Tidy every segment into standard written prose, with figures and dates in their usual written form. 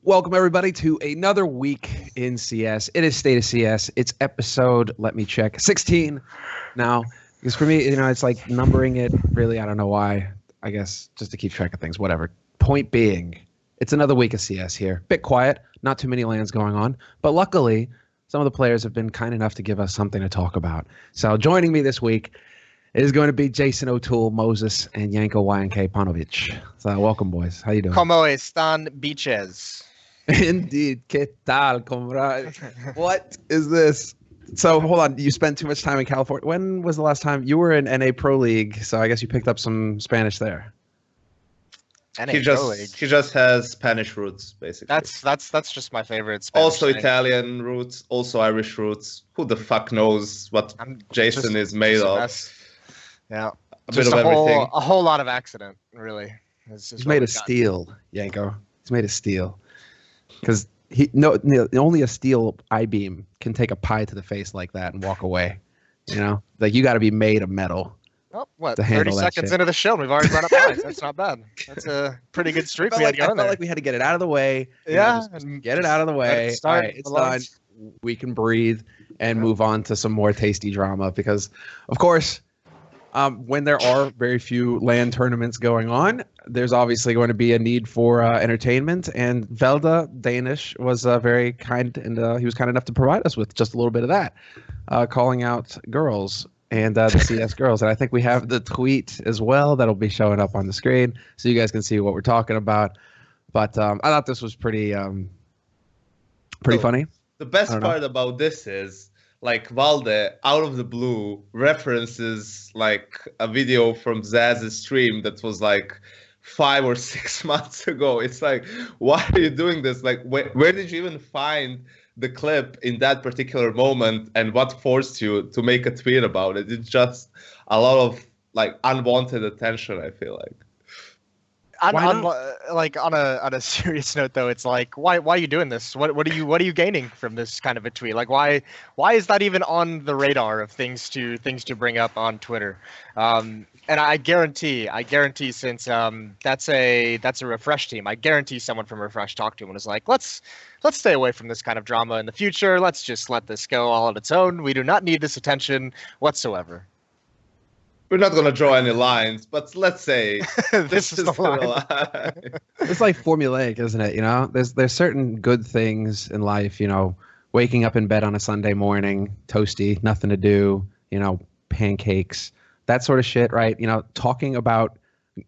Welcome, everybody, to another week in CS. It is State of CS. It's episode, let me check, 16 now. Because for me, it's like numbering it, really, I don't know why. I guess just to keep track of things, whatever. Point being, it's another week of CS here. Bit quiet, not too many LANs going on. But luckily, some of the players have been kind enough to give us something to talk about. So joining me this week is going to be Jason O'Toole, Moses, and YNk Panovich. So welcome, boys. How you doing? ¿Cómo están, biches? Indeed. ¿Qué tal, comrade? What is this? So hold on. You spent too much time in California. When was the last time you were in NA Pro League? So I guess you picked up some Spanish there. He just has Spanish roots, basically. That's just my favorite Spanish also thing. Italian roots, also Irish roots. Who the fuck knows what Jason is made of? Yeah, a bit of everything. A whole lot of accident, really. He's made of steel, Yanko. He's made of steel. Because only a steel I-beam can take a pie to the face like that and walk away. Like you got to be made of metal. Oh, what? To 30 seconds into the show, and we've already brought up pies. That's not bad. That's a pretty good streak we had going there. I felt like we had to get it out of the way. And get it out of the way. All right, it's done. We can breathe and move on to some more tasty drama because, of course, when there are very few LAN tournaments going on, there's obviously going to be a need for entertainment. And Valde, Danish, was very kind, and he was kind enough to provide us with just a little bit of that, calling out girls and the CS girls. And I think we have the tweet as well that'll be showing up on the screen so you guys can see what we're talking about. But I thought this was pretty funny. The best part about this is, like, Valde, out of the blue, references, like, a video from Zaz's stream that was, like, 5 or 6 months ago. It's like, why are you doing this? Like, where did you even find the clip in that particular moment, and what forced you to make a tweet about it? It's just a lot of, like, unwanted attention, I feel like. On a serious note, though, it's like, why are you doing this? What are you gaining from this kind of a tweet? Like, why is that even on the radar of things to bring up on Twitter? And I guarantee, since that's a Refresh team, I guarantee someone from Refresh talked to him and was like, let's stay away from this kind of drama in the future. Let's just let this go all on its own. We do not need this attention whatsoever. We're not going to draw any lines, but let's say this is the line. It's like formulaic, isn't it? There's certain good things in life, waking up in bed on a Sunday morning, toasty, nothing to do, pancakes, that sort of shit, right? Talking about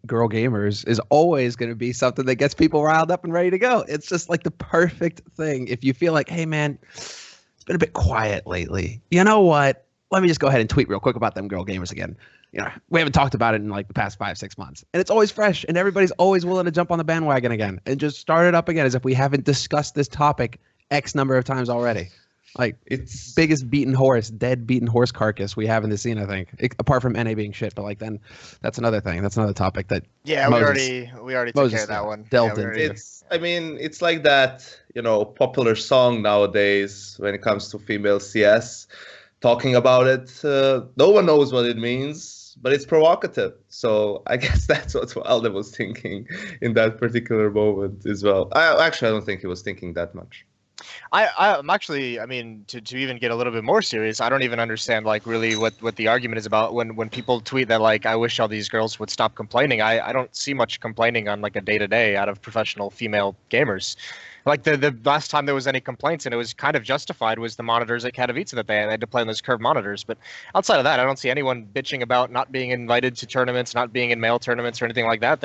girl gamers is always going to be something that gets people riled up and ready to go. It's just like the perfect thing. If you feel like, hey, man, it's been a bit quiet lately. You know what? Let me just go ahead and tweet real quick about them girl gamers again. We haven't talked about it in like the past 5-6 months, and it's always fresh, and everybody's always willing to jump on the bandwagon again and just start it up again as if we haven't discussed this topic X number of times already. Like, it's biggest dead beaten horse carcass we have in the scene, I think, apart from NA being shit. But like, then that's another thing. That's another topic that we already took care of that one. Delved into. It's like that, popular song nowadays when it comes to female CS. Talking about it, no one knows what it means, but it's provocative. So I guess that's what Valde was thinking in that particular moment as well. I don't think he was thinking that much. I'm actually, to even get a little bit more serious, I don't even understand, like, really what the argument is about when people tweet that, like, I wish all these girls would stop complaining. I don't see much complaining on, like, a day-to-day out of professional female gamers. Like, the last time there was any complaints, and it was kind of justified, was the monitors at Katowice that they had to play on those curved monitors. But outside of that, I don't see anyone bitching about not being invited to tournaments, not being in male tournaments or anything like that.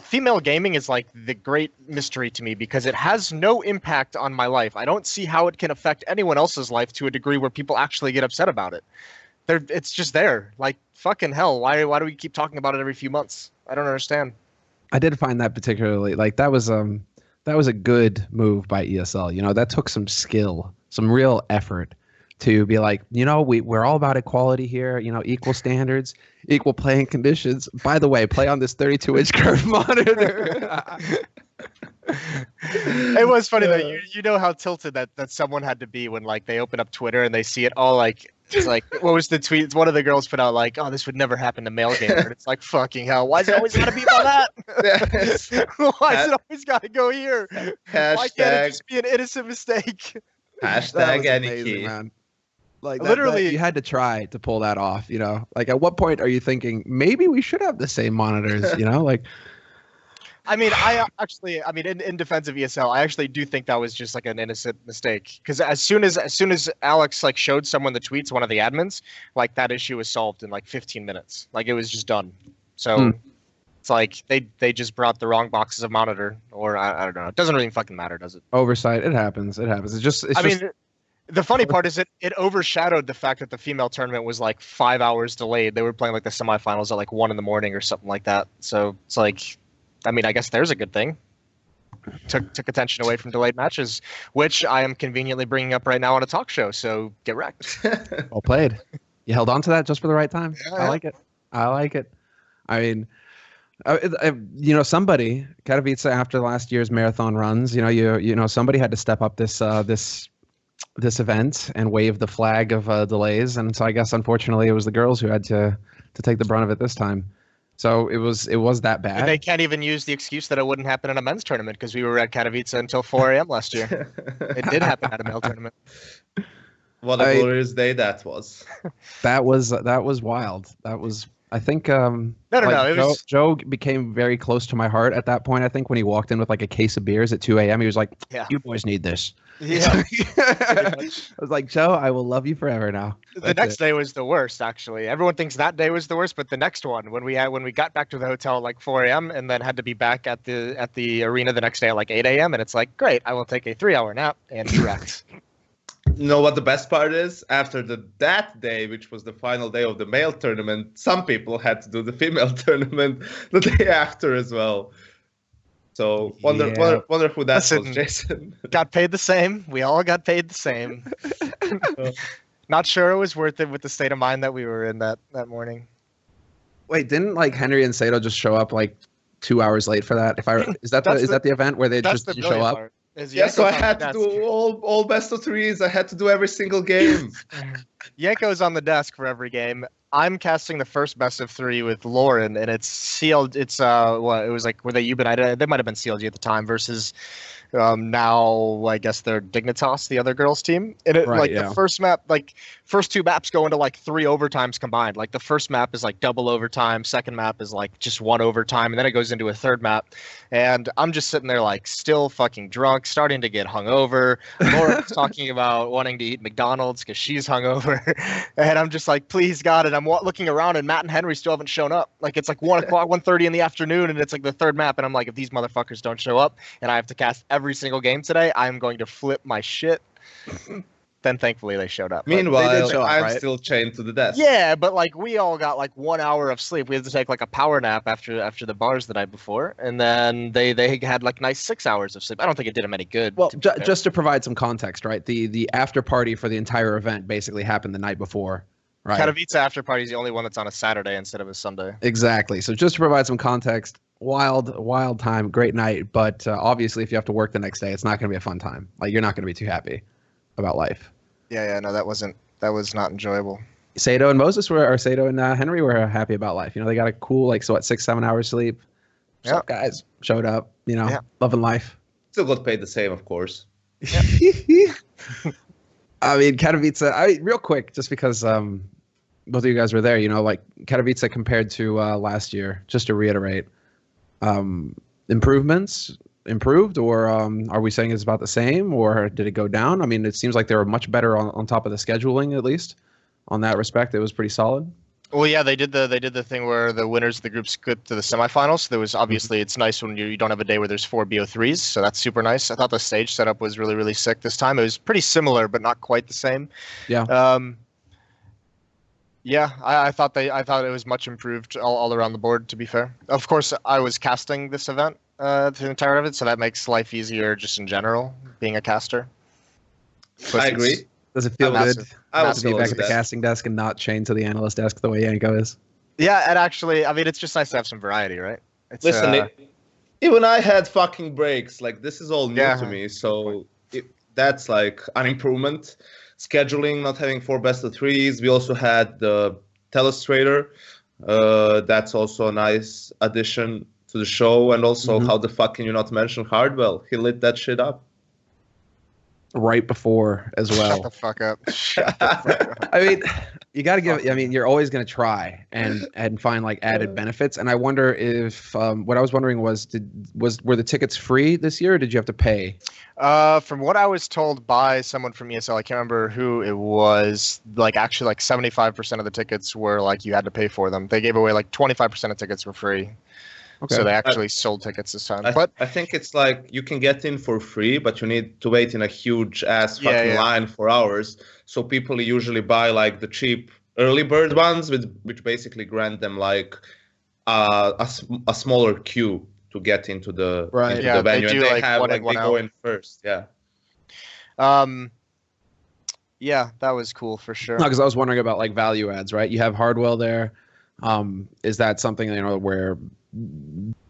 Female gaming is like the great mystery to me because it has no impact on my life. I don't see how it can affect anyone else's life to a degree where people actually get upset about it. It's just there. Like, fucking hell, why do we keep talking about it every few months? I don't understand. I did find that particularly, like, that was a good move by ESL. That took some skill, some real effort to be like, we're all about equality here, equal standards, equal playing conditions. By the way, play on this 32-inch curved monitor. It was funny though. You know how tilted that someone had to be when, like, they open up Twitter and they see it all, like, It's like, what was the tweet? One of the girls put out like, "Oh, this would never happen to male gamer." And it's like, fucking hell! Why is it always gotta be about that? Why is it always gotta go here? Why can't it just be an innocent mistake? Hashtag amazing, YNk. man. Like Literally- you had to try to pull that off. You know, like at what point are you thinking maybe we should have the same monitors? You know, like. I mean, in defense of ESL, I actually do think that was just like an innocent mistake. Because as soon as Alex like showed someone the tweets, one of the admins, like that issue was solved in like 15 minutes. Like it was just done. So it's like they just brought the wrong boxes of monitor, or I don't know. It doesn't really fucking matter, does it? Oversight. It happens. It happens. I mean, the funny part is it overshadowed the fact that the female tournament was like 5 hours delayed. They were playing like the semifinals at like 1 a.m. or something like that. So it's like. I mean, I guess there's a good thing. Took attention away from delayed matches, which I am conveniently bringing up right now on a talk show. So get wrecked. Well played. You held on to that just for the right time. Yeah, I like it. I like it. I mean, somebody Katowice after last year's marathon runs, you know, somebody had to step up this event and wave the flag of delays, and so I guess unfortunately it was the girls who had to take the brunt of it this time. So it was that bad. And they can't even use the excuse that it wouldn't happen in a men's tournament because we were at Katowice until 4 a.m. last year. It did happen at a male tournament. What a glorious day that was. That was wild. That was, I think. No. It was Joe became very close to my heart at that point. I think when he walked in with like a case of beers at 2 a.m., he was like, Yeah. "You boys need this." Yeah. I was like, Joe, I will love you forever now. The next day was the worst, actually. Everyone thinks that day was the worst, but the next one, when we got back to the hotel at like 4 a.m. and then had to be back at the arena the next day at like 8 a.m. and it's like, great, I will take a 3-hour nap and correct. You know what the best part is? After that day, which was the final day of the male tournament, some people had to do the female tournament the day after as well. So wonder who that was, Jason. Got paid the same. We all got paid the same. Not sure it was worth it with the state of mind that we were in that morning. Wait, didn't like Henry and Sato just show up like 2 hours late for that? Is that the event where they just didn't show up? Yeah, so I had to do all best of threes. I had to do every single game. Yenko's on the desk for every game. I'm casting the first best of 3 with Lauren, and it's sealed. It's it was like, were they Ubuntu? They might have been CLG at the time versus now I guess they're Dignitas, the other girls team. And it the first map, like first 2 maps go into like 3 overtimes combined. Like the first map is like double overtime, second map is like just 1 overtime, and then it goes into a third map. And I'm just sitting there like still fucking drunk, starting to get hungover. Lauren's talking about wanting to eat McDonald's because she's hungover. And I'm just like, please God. And I'm looking around and Matt and Henry still haven't shown up. Like it's like 1 o'clock, 1:30 in the afternoon, and it's like the third map. And I'm like, if these motherfuckers don't show up and I have to cast every single game today, I'm going to flip my shit. Then thankfully they showed up. Meanwhile, I'm still chained to the desk. Yeah, but like we all got like 1 hour of sleep. We had to take like a power nap after the bars the night before, and then they had like nice 6 hours of sleep. I don't think it did them any good. Well, just to provide some context, right? The after party for the entire event basically happened the night before, right? Katowice after party is the only one that's on a Saturday instead of a Sunday. Exactly. So just to provide some context, wild time, great night, but obviously if you have to work the next day, it's not going to be a fun time. Like you're not going to be too happy about life. Yeah, no, that was not enjoyable. Sato and Sato and Henry were happy about life. You know, they got a cool 6-7 hours sleep. Yeah, guys showed up. You know, loving life. Still got paid the same, of course. Yeah. I mean, Katowice. Real quick, just because both of you guys were there. You know, like Katowice compared to last year. Just to reiterate, improved, or are we saying it's about the same, or did it go down? I mean, it seems like they were much better on top of the scheduling, at least on that respect. It was pretty solid. Well, yeah, they did the thing where the winners of the groups get to the semifinals. So there was obviously it's nice when you don't have a day where there's 4 BO3s, so that's super nice. I thought the stage setup was really, really sick this time. It was pretty similar, but not quite the same. Yeah. Yeah, I thought it was much improved all around the board. To be fair, of course, I was casting this event the entire of it, so that makes life easier just in general being a caster. I agree. Does it feel good to be back at the casting desk and not chained to the analyst desk the way Yanko is? Yeah, and actually, I mean, it's just nice to have some variety, right? Listen, even I had fucking breaks. Like, this is all new to me, so that's like an improvement. Scheduling, not having 4 best of 3s. We also had the Telestrator. That's also a nice addition to the show. And also, how the fuck can you not mention Hardwell? He lit that shit up. Right before as well. Shut the fuck up. Shut the fuck up. I mean, you got to give. I mean, you're always going to try and find like added benefits. And I wonder if what I was wondering was were the tickets free this year, or did you have to pay? From what I was told by someone from ESL, I can't remember who it was. Like actually, like 75% of the tickets were like you had to pay for them. They gave away like 25% of tickets were free. Okay. So they actually sold tickets this time. But I think it's like you can get in for free, but you need to wait in a huge ass fucking line for hours. So people usually buy like the cheap early bird ones, which basically grant them like a smaller queue to get into the the venue. They do, and they have they go in first. Yeah. Yeah, that was cool for sure. No, because I was wondering about like value adds, right? You have Hardwell there. Is that something where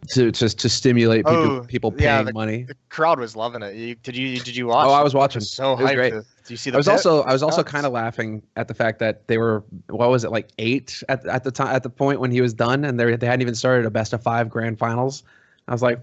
to stimulate people paying money? The crowd was loving it. Did you watch? Oh, I was watching. So it was great. Did you see the? I was also kind of laughing at the fact that they were, what was it, like 8 at the time, at the point when he was done, and they hadn't even started a best of 5 grand finals. I was like,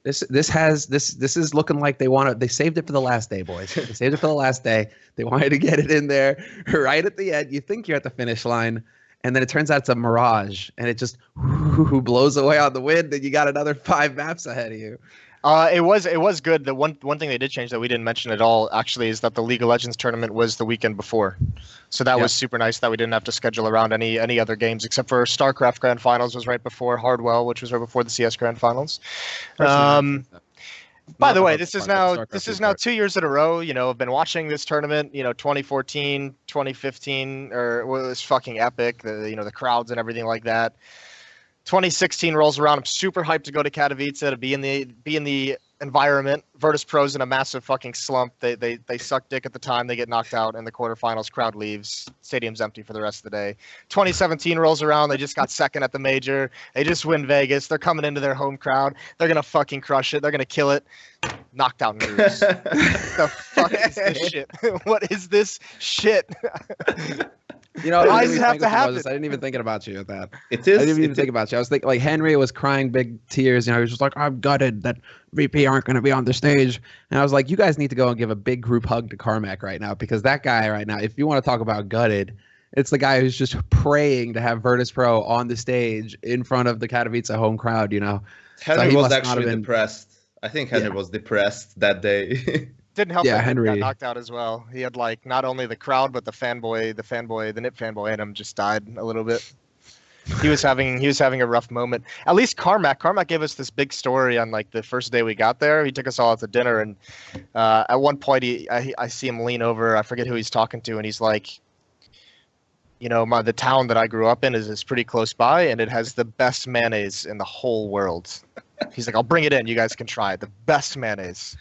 this is looking like they saved it for the last day, boys. They saved it for the last day. They wanted to get it in there right at the end. You think you're at the finish line, and then it turns out it's a mirage, and it just blows away on the wind, and you got another 5 maps ahead of you. It was good. The one thing they did change that we didn't mention at all actually is that the League of Legends tournament was the weekend before, so that was super nice that we didn't have to schedule around any other games except for StarCraft Grand Finals was right before Hardwell, which was right before the CS Grand Finals. By the way, this is now 2 years in a row. I've been watching this tournament. 2014, 2015, or it was fucking epic. The crowds and everything like that. 2016 rolls around. I'm super hyped to go to Katowice to be in the environment. Virtus Pro's in a massive fucking slump. They suck dick at the time. They get knocked out in the quarterfinals. Crowd leaves. Stadium's empty for the rest of the day. 2017 rolls around. They just got second at the major. They just win Vegas. They're coming into their home crowd. They're gonna fucking crush it. They're gonna kill it. Knocked out in groups. The fuck is this shit? What is this shit? Why does it have to happen? I didn't even think about you at that. I didn't even think about you. I was thinking like Henry was crying big tears. He was just like, I'm gutted that VP aren't going to be on the stage. And I was like, you guys need to go and give a big group hug to Carmack right now, because that guy right now, if you want to talk about gutted, it's the guy who's just praying to have Virtus Pro on the stage in front of the Katowice home crowd. Henry was actually depressed. I think Henry was depressed that day. Didn't help that Henry got knocked out as well. He had like not only the crowd but the NIP fanboy in him just died a little bit. He was having a rough moment. At least Carmack gave us this big story on like the first day we got there. He took us all out to dinner, and at one point I see him lean over. I forget who he's talking to, and he's like, the town that I grew up in is pretty close by, and it has the best mayonnaise in the whole world. He's like, I'll bring it in. You guys can try it. The best mayonnaise.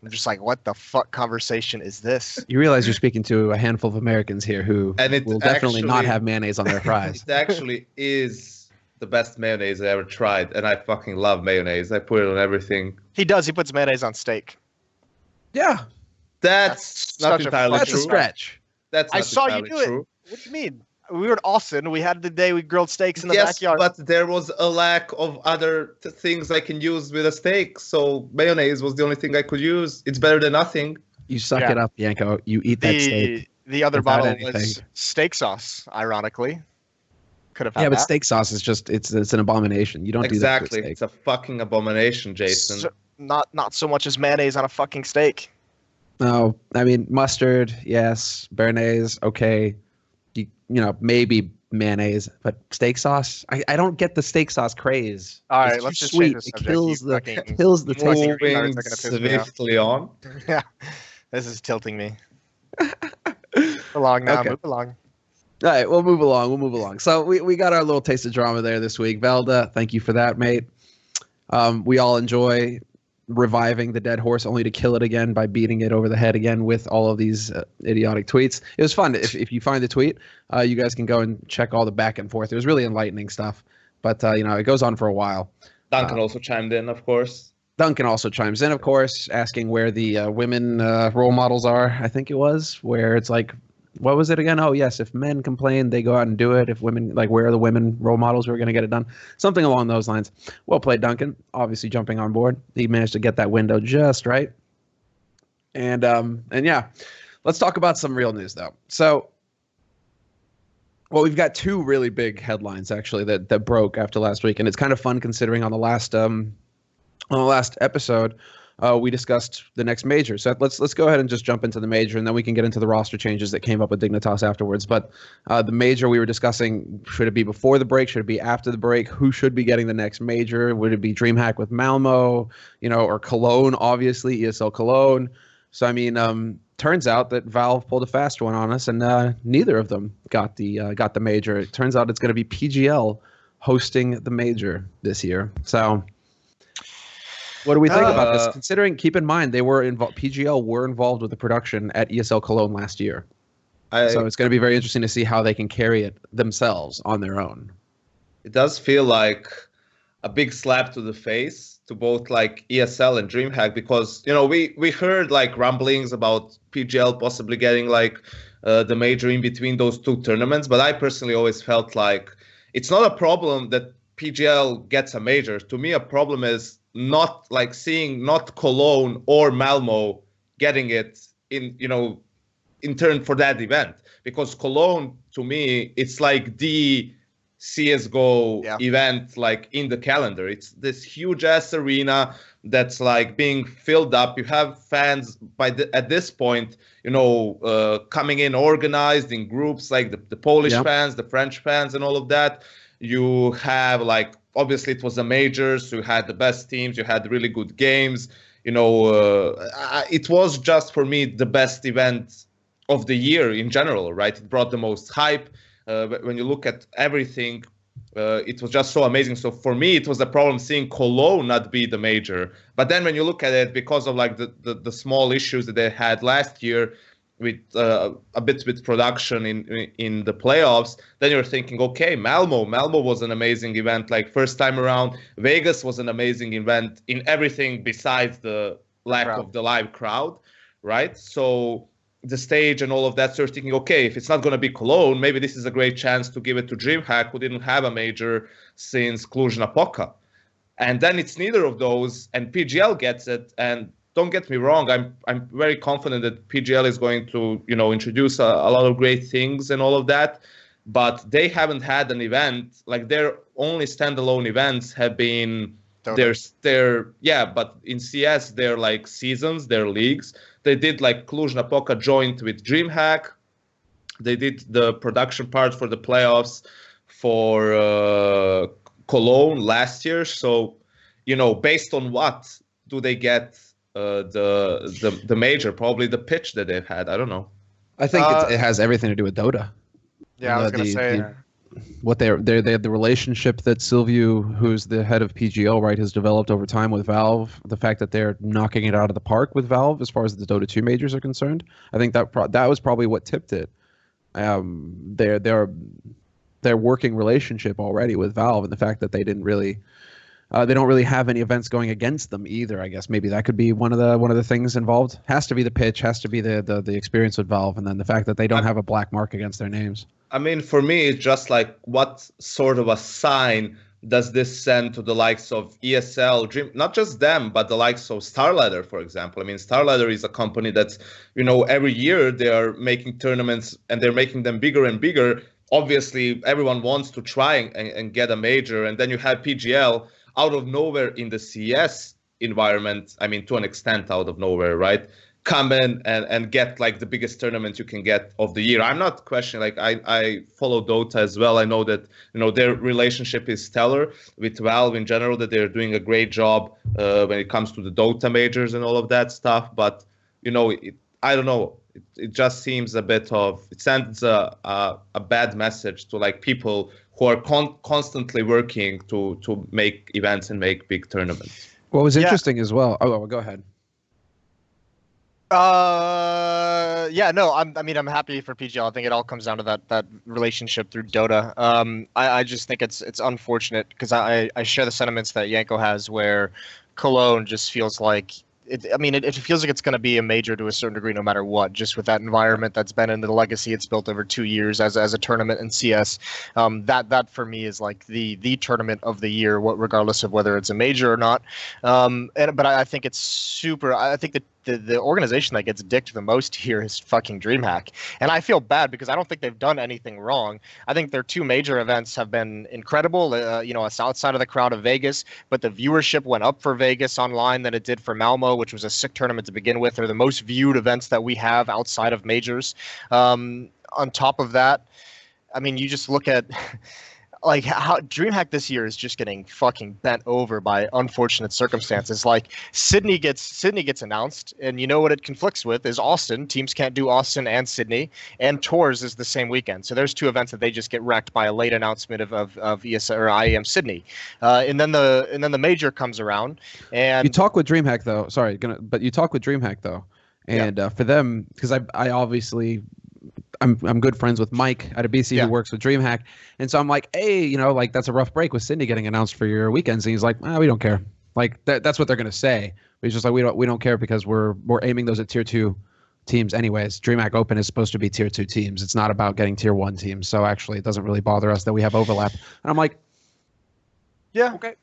I'm just like, what the fuck conversation is this? You realize you're speaking to a handful of Americans here who will definitely not have mayonnaise on their fries. It actually is the best mayonnaise I ever tried, and I fucking love mayonnaise. I put it on everything. He does. He puts mayonnaise on steak. Yeah. That's not entirely true. That's a stretch. That's not I saw you do true. it. What do you mean? We were in Austin. We had the day we grilled steaks in the backyard. Yes, but there was a lack of other things I can use with a steak. So mayonnaise was the only thing I could use. It's better than nothing. You suck it up, Yanko. You eat that steak. The other bottle was steak sauce, ironically. Could have had that. But steak sauce is just, it's an abomination. You don't do that with steak. It's a fucking abomination, Jason. Not so much as mayonnaise on a fucking steak. No, I mean, mustard, yes. Béarnaise, okay. Maybe mayonnaise, but steak sauce. I don't get the steak sauce craze. All right, let's just change the subject. It kills the taste. Moving swiftly on. Yeah, this is tilting me. Move along now. Okay. Move along. All right, we'll move along. So we got our little taste of drama there this week. Valde, thank you for that, mate. We all enjoy reviving the dead horse only to kill it again by beating it over the head again with all of these idiotic tweets. It was fun. If you find the tweet, you guys can go and check all the back and forth. It was really enlightening stuff, but it goes on for a while. Duncan also chimed in, of course. Duncan also chimes in, of course, asking where the women role models are. I think it was where it's like, what was it again? Oh, yes, if men complain, they go out and do it. If women, like, where are the women role models who are going to get it done? Something along those lines. Well played, Duncan. Obviously jumping on board. He managed to get that window just right. And yeah, let's talk about some real news, though. So, well, we've got two really big headlines, actually, that broke after last week. And it's kind of fun considering on the last episode, we discussed the next major. So let's go ahead and just jump into the major, and then we can get into the roster changes that came up with Dignitas afterwards. But the major we were discussing, should it be before the break? Should it be after the break? Who should be getting the next major? Would it be DreamHack with Malmo, or Cologne, obviously, ESL Cologne? So, I mean, turns out that Valve pulled a fast one on us, and neither of them got the major. It turns out it's going to be PGL hosting the major this year. So what do we think about this? Considering, keep in mind, they were involved. PGL were involved with the production at ESL Cologne last year, so it's going to be very interesting to see how they can carry it themselves on their own. It does feel like a big slap to the face to both like ESL and DreamHack, because we heard like rumblings about PGL possibly getting like the major in between those two tournaments, but I personally always felt like it's not a problem that PGL gets a major. To me, a problem is not like seeing not Cologne or Malmo getting it in turn for that event, because Cologne, to me, it's like the CSGO event like in the calendar. It's this huge ass arena that's like being filled up. You have fans at this point, coming in organized in groups, like the Polish fans, the French fans, and all of that. You have like, obviously it was a major, so you had the best teams, you had really good games. It was just for me the best event of the year in general, right? It brought the most hype. When you look at everything, it was just so amazing. So for me, it was a problem seeing Cologne not be the major. But then when you look at it, because of like the small issues that they had last year with a bit with production in the playoffs, then you're thinking, okay, Malmo was an amazing event. Like first time around, Vegas was an amazing event in everything besides the lack of the live crowd, right? So the stage and all of that, so you're thinking, okay, if it's not going to be Cologne, maybe this is a great chance to give it to DreamHack, who didn't have a major since Cluj-Napoca. And then it's neither of those, and PGL gets it. And don't get me wrong, I'm very confident that PGL is going to, introduce a lot of great things and all of that. But they haven't had an event, like their only standalone events have been but in CS, they're like seasons, they're leagues. They did like Cluj-Napoca joint with DreamHack. They did the production part for the playoffs for Cologne last year. So, based on what do they get the major? Probably the pitch that they've had. I don't know. I think it has everything to do with Dota. Yeah, I was going to say. What they have the relationship that Silvio, who's the head of PGL, right, has developed over time with Valve. The fact that they're knocking it out of the park with Valve as far as the Dota 2 majors are concerned, I think that was probably what tipped it. Their working relationship already with Valve, and the fact that they don't really have any events going against them either. I guess maybe that could be one of the things involved. Has to be the pitch, has to be the experience with Valve, and then the fact that they don't have a black mark against their names. I mean, for me, it's just like, what sort of a sign does this send to the likes of ESL, Dream, not just them, but the likes of StarLadder, for example? I mean, StarLadder is a company that's, every year they are making tournaments and they're making them bigger and bigger. Obviously, everyone wants to try and get a major. And then you have PGL out of nowhere in the CS environment. I mean, to an extent out of nowhere, right? Come in and get like the biggest tournament you can get of the year. I'm not questioning, like I follow Dota as well. I know that their relationship is stellar with Valve in general, that they're doing a great job when it comes to the Dota majors and all of that stuff. But I don't know. It just seems it sends a bad message to like people who are constantly working to make events and make big tournaments. What was interesting as well. Oh, go ahead. I'm happy for PGL. I think it all comes down to that relationship through Dota. I just think it's unfortunate because I share the sentiments that Yanko has, where Cologne just feels like it feels like it's going to be a major to a certain degree, no matter what. Just with that environment that's been in the legacy it's built over 2 years as a tournament in CS, that for me is like the tournament of the year, regardless of whether it's a major or not. But I think it's super. I think that the organization that gets dicked the most here is fucking DreamHack, and I feel bad because I don't think they've done anything wrong. I think their 2 major events have been incredible. Outside of the crowd of Vegas, but the viewership went up for Vegas online than it did for Malmo, which was a sick tournament to begin with. They're the most viewed events that we have outside of majors. On top of that, I mean, you just look at like how DreamHack this year is just getting fucking bent over by unfortunate circumstances. Like Sydney gets announced, and you know what it conflicts with is Austin. Teams can't do Austin and Sydney, and Tours is the same weekend. So there's 2 events that they just get wrecked by a late announcement of ES or IEM Sydney, and then the major comes around. And you talk with DreamHack though. But you talk with DreamHack though, and for them, because I obviously. I'm good friends with Mike at BC who works with DreamHack, and so I'm like, hey, like that's a rough break with Sydney getting announced for your weekends, and he's like, we don't care. Like that's what they're gonna say. But he's just like, we don't care because we're aiming those at tier 2 teams anyways. DreamHack Open is supposed to be tier 2 teams. It's not about getting tier 1 teams. So actually, it doesn't really bother us that we have overlap. And I'm like, yeah, okay.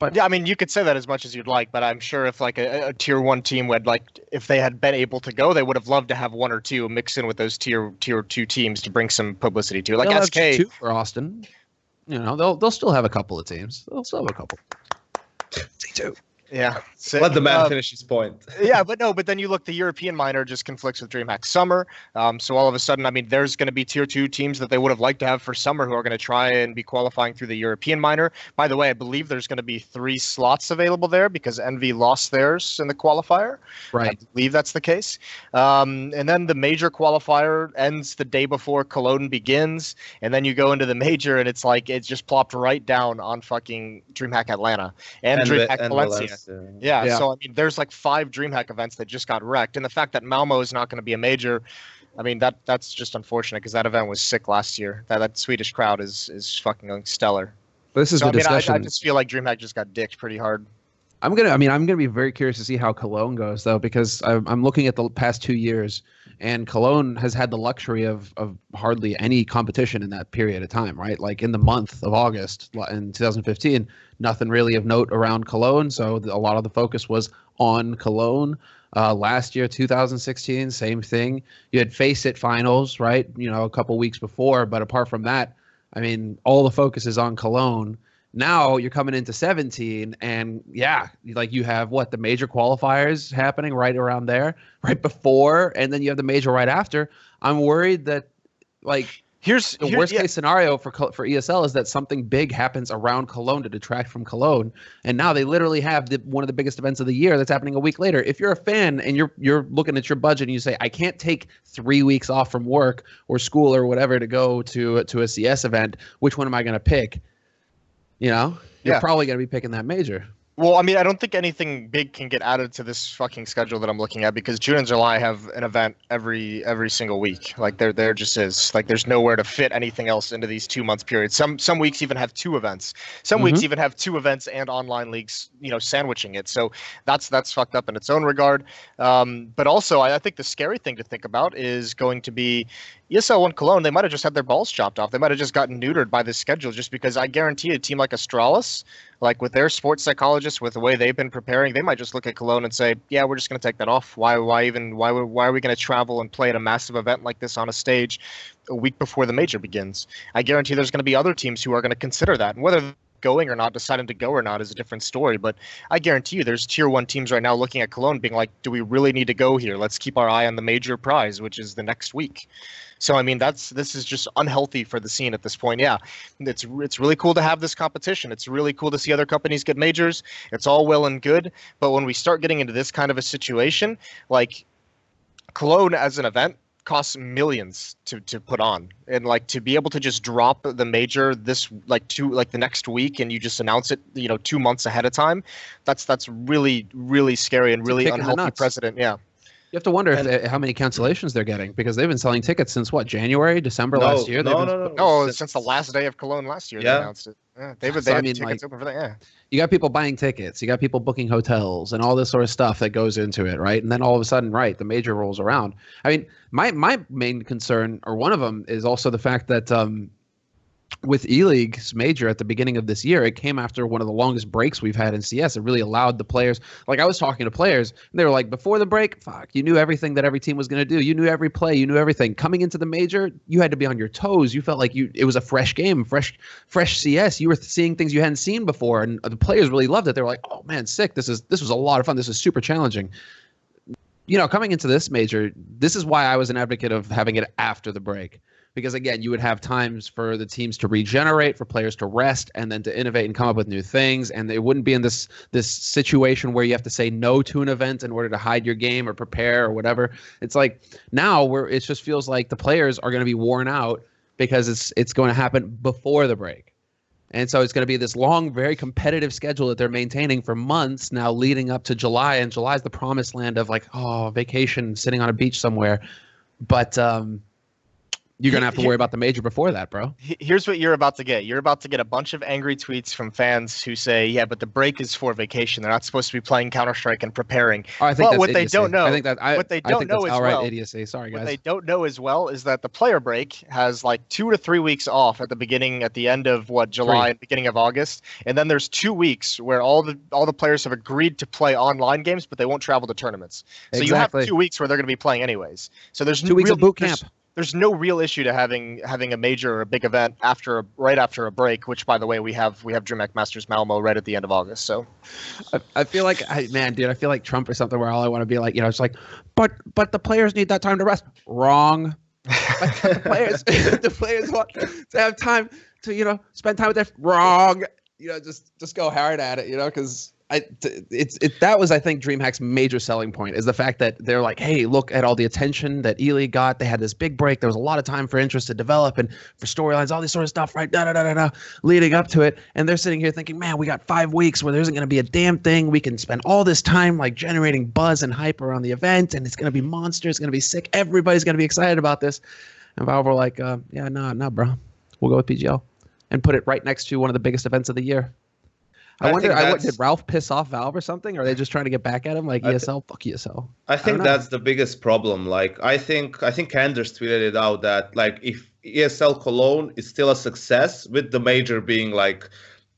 But yeah, I mean, you could say that as much as you'd like, but I'm sure if like a tier 1 team would if they had been able to go, they would have loved to have 1 or 2 mix in with those tier 2 teams to bring some publicity to. Like they'll SK have 2 for Austin, they'll still have a couple of teams. They'll still have a couple. T2. Yeah. So, let the man finish his point. But then you look, the European minor just conflicts with DreamHack Summer. So all of a sudden, I mean, there's going to be tier 2 teams that they would have liked to have for Summer who are going to try and be qualifying through the European minor. By the way, I believe there's going to be 3 slots available there because Envy lost theirs in the qualifier. Right. I believe that's the case. And then the major qualifier ends the day before Cologne begins. And then you go into the major and it's like, it's just plopped right down on fucking DreamHack Atlanta and DreamHack Valencia. Yeah, so I mean, there's like 5 DreamHack events that just got wrecked, and the fact that Malmo is not going to be a major, I mean, that's just unfortunate because that event was sick last year. That Swedish crowd is fucking stellar. This is the discussion. I just feel like DreamHack just got dicked pretty hard. I'm gonna be very curious to see how Cologne goes though, because I'm looking at the past 2 years, and Cologne has had the luxury of hardly any competition in that period of time, right? Like in the month of August in 2015, nothing really of note around Cologne, so a lot of the focus was on Cologne. Last year, 2016, same thing. You had Face It finals, right? A couple weeks before, but apart from that, I mean, all the focus is on Cologne. Now you're coming into 17, and like you have the major qualifiers happening right around there, right before, and then you have the major right after. I'm worried that here's the worst case scenario for ESL is that something big happens around Cologne to detract from Cologne, and now they literally have one of the biggest events of the year that's happening a week later. If you're a fan and you're looking at your budget and you say, I can't take 3 weeks off from work or school or whatever to go to a CS event, which one am I going to pick? You're probably going to be picking that major. Well, I mean, I don't think anything big can get added to this fucking schedule that I'm looking at because June and July have an event every single week. Like there just is. Like there's nowhere to fit anything else into these 2 month periods. Some weeks even have 2 events. Some weeks even have 2 events and online leagues, sandwiching it. So that's fucked up in its own regard. But also, I think the scary thing to think about is going to be ESL 1 Cologne. They might have just had their balls chopped off. They might have just gotten neutered by this schedule just because I guarantee a team like Astralis, like with their sports psychologists, with the way they've been preparing, they might just look at Cologne and say, yeah, we're just going to take that off. Why are we going to travel and play at a massive event like this on a stage a week before the major begins? I guarantee there's going to be other teams who are going to consider that. And whether going or not, deciding to go or not is a different story. But I guarantee you there's tier 1 teams right now looking at Cologne being like, do we really need to go here? Let's keep our eye on the major prize, which is the next week. So, I mean, this is just unhealthy for the scene at this point. Yeah, it's really cool to have this competition. It's really cool to see other companies get majors. It's all well and good. But when we start getting into this kind of a situation, like Cologne as an event costs millions to put on, and like to be able to just drop the major the next week and you just announce it 2 months ahead of time, that's really scary and really unhealthy precedent. You have to wonder how many cancellations they're getting, because they've been selling tickets since what, January, December last year? No, since the last day of Cologne last year, they announced it. Yeah, they had tickets open for that. Yeah, you got people buying tickets, you got people booking hotels, and all this sort of stuff that goes into it, right? And then all of a sudden, right, the major rolls around. I mean, my main concern, or one of them, is also the fact that with E-League's major at the beginning of this year, it came after one of the longest breaks we've had in CS. It really allowed the players, like I was talking to players, and they were like, before the break, fuck, you knew everything that every team was going to do. You knew every play, you knew everything. Coming into the major, you had to be on your toes. You felt like it was a fresh game, fresh CS. You were seeing things you hadn't seen before, and the players really loved it. They were like, oh man, sick. This was a lot of fun. This is super challenging. You know, coming into this major, this is why I was an advocate of having it after the break. Because, again, you would have times for the teams to regenerate, for players to rest, and then to innovate and come up with new things. And it wouldn't be in this situation where you have to say no to an event in order to hide your game or prepare or whatever. It's like now where it just feels like the players are going to be worn out because it's going to happen before the break. And so it's going to be this long, very competitive schedule that they're maintaining for months now leading up to July. And July is the promised land of like, oh, vacation, sitting on a beach somewhere. But you're going to have to worry about the major before that, bro. Here's what you're about to get. You're about to get a bunch of angry tweets from fans who say, yeah, but the break is for vacation. They're not supposed to be playing Counter-Strike and preparing. Oh, I think that's what idiocy. they don't know, I think that what they don't know as well, idiocy. Sorry, guys. What they don't know as well is that the player break has like 2 to 3 weeks off at the end of July and beginning of August, and then there's 2 weeks where all the players have agreed to play online games, but they won't travel to tournaments. So exactly. You have 2 weeks where they're going to be playing anyways. So there's 2 weeks of boot camp. There's no real issue to having a major or a big event right after a break, which, by the way, we have DreamHack Masters Malmo right at the end of August. So I feel like, I feel like Trump or something, where all I want to be like, it's like, but the players need that time to rest. Wrong. the players want to have time to, spend time with their wrong. Just go hard at it, because that was, I think, DreamHack's major selling point, is the fact that they're like, hey, look at all the attention that E-League got. They had this big break. There was a lot of time for interest to develop and for storylines, all this sort of stuff, right? Leading up to it. And they're sitting here thinking, man, we got 5 weeks where there isn't going to be a damn thing. We can spend all this time like generating buzz and hype around the event, and it's going to be monster. It's going to be sick. Everybody's going to be excited about this. And Valve were like, nah, bro. We'll go with PGL and put it right next to one of the biggest events of the year. I wonder, did Ralph piss off Valve or something? Or are they just trying to get back at him? Like, ESL, fuck ESL. I think that's the biggest problem. Like, I think Anders tweeted it out that, like, if ESL Cologne is still a success, with the major being, like,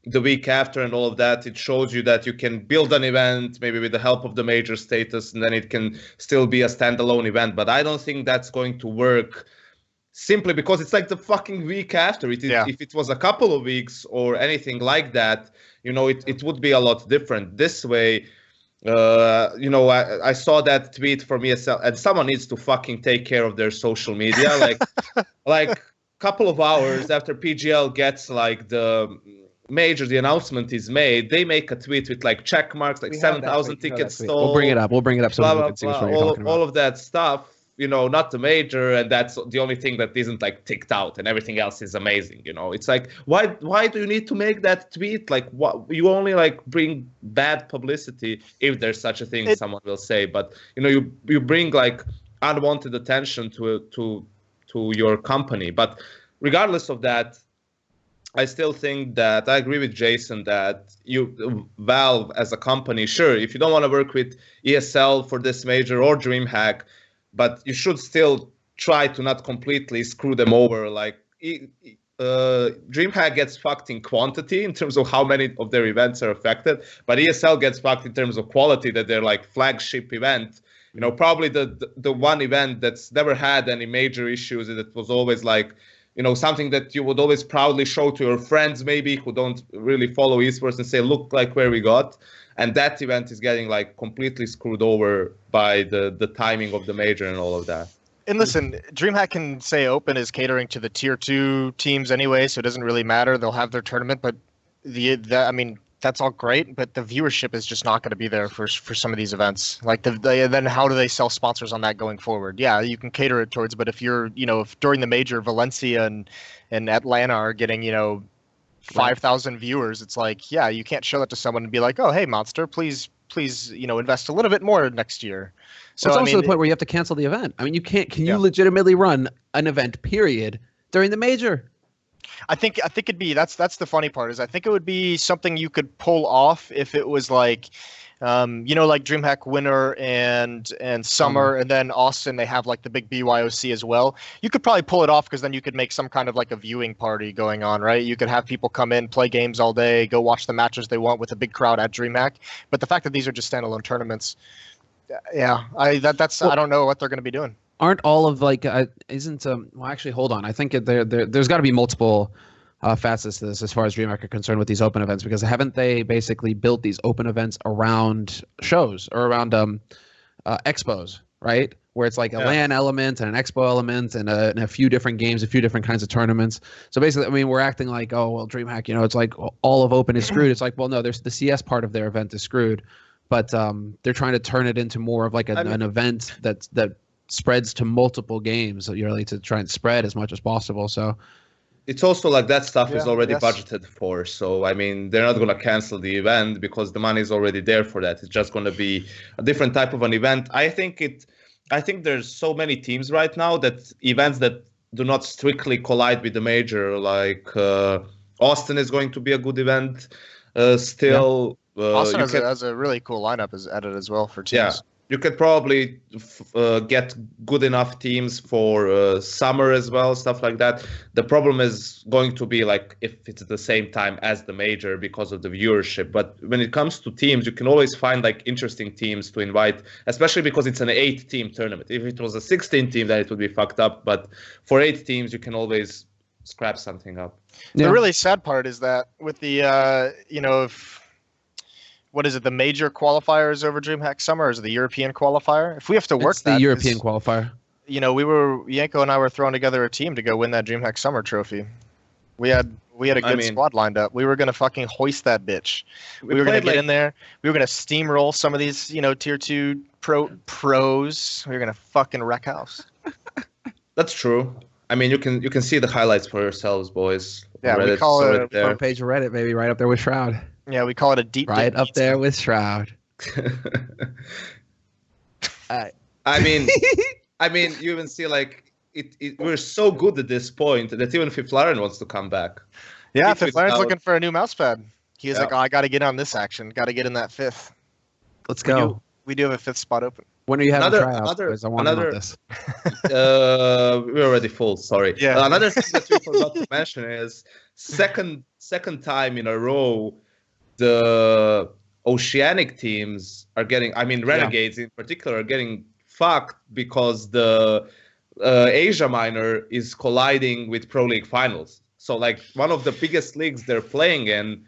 the week after and all of that, it shows you that you can build an event, maybe with the help of the major status, and then it can still be a standalone event. But I don't think that's going to work, simply because it's like the fucking week after. If it was a couple of weeks or anything like that, it would be a lot different. This way, I saw that tweet from ESL, and someone needs to fucking take care of their social media. Like couple of hours after PGL gets like the major, the announcement is made, they make a tweet with like check marks, like 7,000 tickets sold. We'll bring it up so people can see what you're talking about. All of that stuff. Not the major, and that's the only thing that isn't like ticked out, and everything else is amazing. It's like, why do you need to make that tweet? Like, what, you only like bring bad publicity, if there's such a thing, someone will say. But you bring like unwanted attention to your company. But regardless of that, I still think that I agree with Jason that Valve as a company, sure, if you don't want to work with ESL for this major or DreamHack, but you should still try to not completely screw them over. Like, DreamHack gets fucked in quantity in terms of how many of their events are affected, but ESL gets fucked in terms of quality, that they're like flagship event. Probably the one event that's never had any major issues, that was always like, something that you would always proudly show to your friends, maybe, who don't really follow esports, and say, look like where we got. And that event is getting like completely screwed over by the timing of the major and all of that. And listen, DreamHack can say Open is catering to the tier 2 teams anyway, so it doesn't really matter. They'll have their tournament, but that's all great, but the viewership is just not going to be there for some of these events. Like, then how do they sell sponsors on that going forward? Yeah, you can cater it towards, but if you're, if during the major Valencia and Atlanta are getting, 5,000 viewers, it's like, yeah, you can't show that to someone and be like, oh, hey, Monster, please please, invest a little bit more next year. So it's also the point where you have to cancel the event. I mean, you can't. Can you legitimately run an event period during the major? I think it'd be that's the funny part is I think it would be something you could pull off if it was like, like DreamHack Winter and Summer, and then Austin they have like the big BYOC as well. You could probably pull it off because then you could make some kind of like a viewing party going on, right? You could have people come in, play games all day, go watch the matches they want with a big crowd at DreamHack. But the fact that these are just standalone tournaments, I don't know what they're going to be doing. Aren't all of like well, actually, hold on. I think there's got to be multiple facets to this as far as DreamHack are concerned with these open events, because haven't they basically built these open events around shows or around expos, right? Where it's like a LAN element and an expo element and a few different games, a few different kinds of tournaments. So basically, I mean, we're acting like, oh, well, DreamHack, it's like all of open is screwed. It's like, well, no, there's the CS part of their event is screwed, but they're trying to turn it into more of like an event that spreads to multiple games, really, to try and spread as much as possible. So it's also like that stuff is already budgeted for. So, I mean, they're not going to cancel the event because the money is already there for that. It's just going to be a different type of an event. I think there's so many teams right now that events that do not strictly collide with the major, like Austin is going to be a good event still. Austin has a really cool lineup is added as well for teams. Yeah. You could probably get good enough teams for summer as well, stuff like that. The problem is going to be like if it's at the same time as the major because of the viewership. But when it comes to teams, you can always find like interesting teams to invite, especially because it's an 8-team tournament. If it was a 16-team, then it would be fucked up. But for 8 teams, you can always scrap something up. The really sad part is that with the, what is it? The major qualifiers over DreamHack Summer, or is it the European qualifier? If we have to work the European qualifier. YNko and I were throwing together a team to go win that DreamHack Summer trophy. We had a good squad lined up. We were gonna fucking hoist that bitch. We were gonna get in there. We were gonna steamroll some of these, tier 2 pros. We were gonna fucking wreck house. That's true. I mean, you can see the highlights for yourselves, boys. Yeah, we call it a front page of Reddit, maybe right up there with Shroud. Yeah, we call it a deep right up there with Shroud. I mean, you even see like we're so good at this point that even Fiflaren wants to come back. Yeah, Fiflaren's looking for a new mousepad. He was like, "Oh, I got to get on this action. Got to get in that 5th." Let's go. We do have a 5th spot open. When are you having tryouts? I want to know this. We're already full. Sorry. Yeah. Another thing that we forgot to mention is second time in a row, the Oceanic teams are getting, Renegades in particular are getting fucked because the Asia minor is colliding with Pro League finals. So like one of the biggest leagues they're playing in,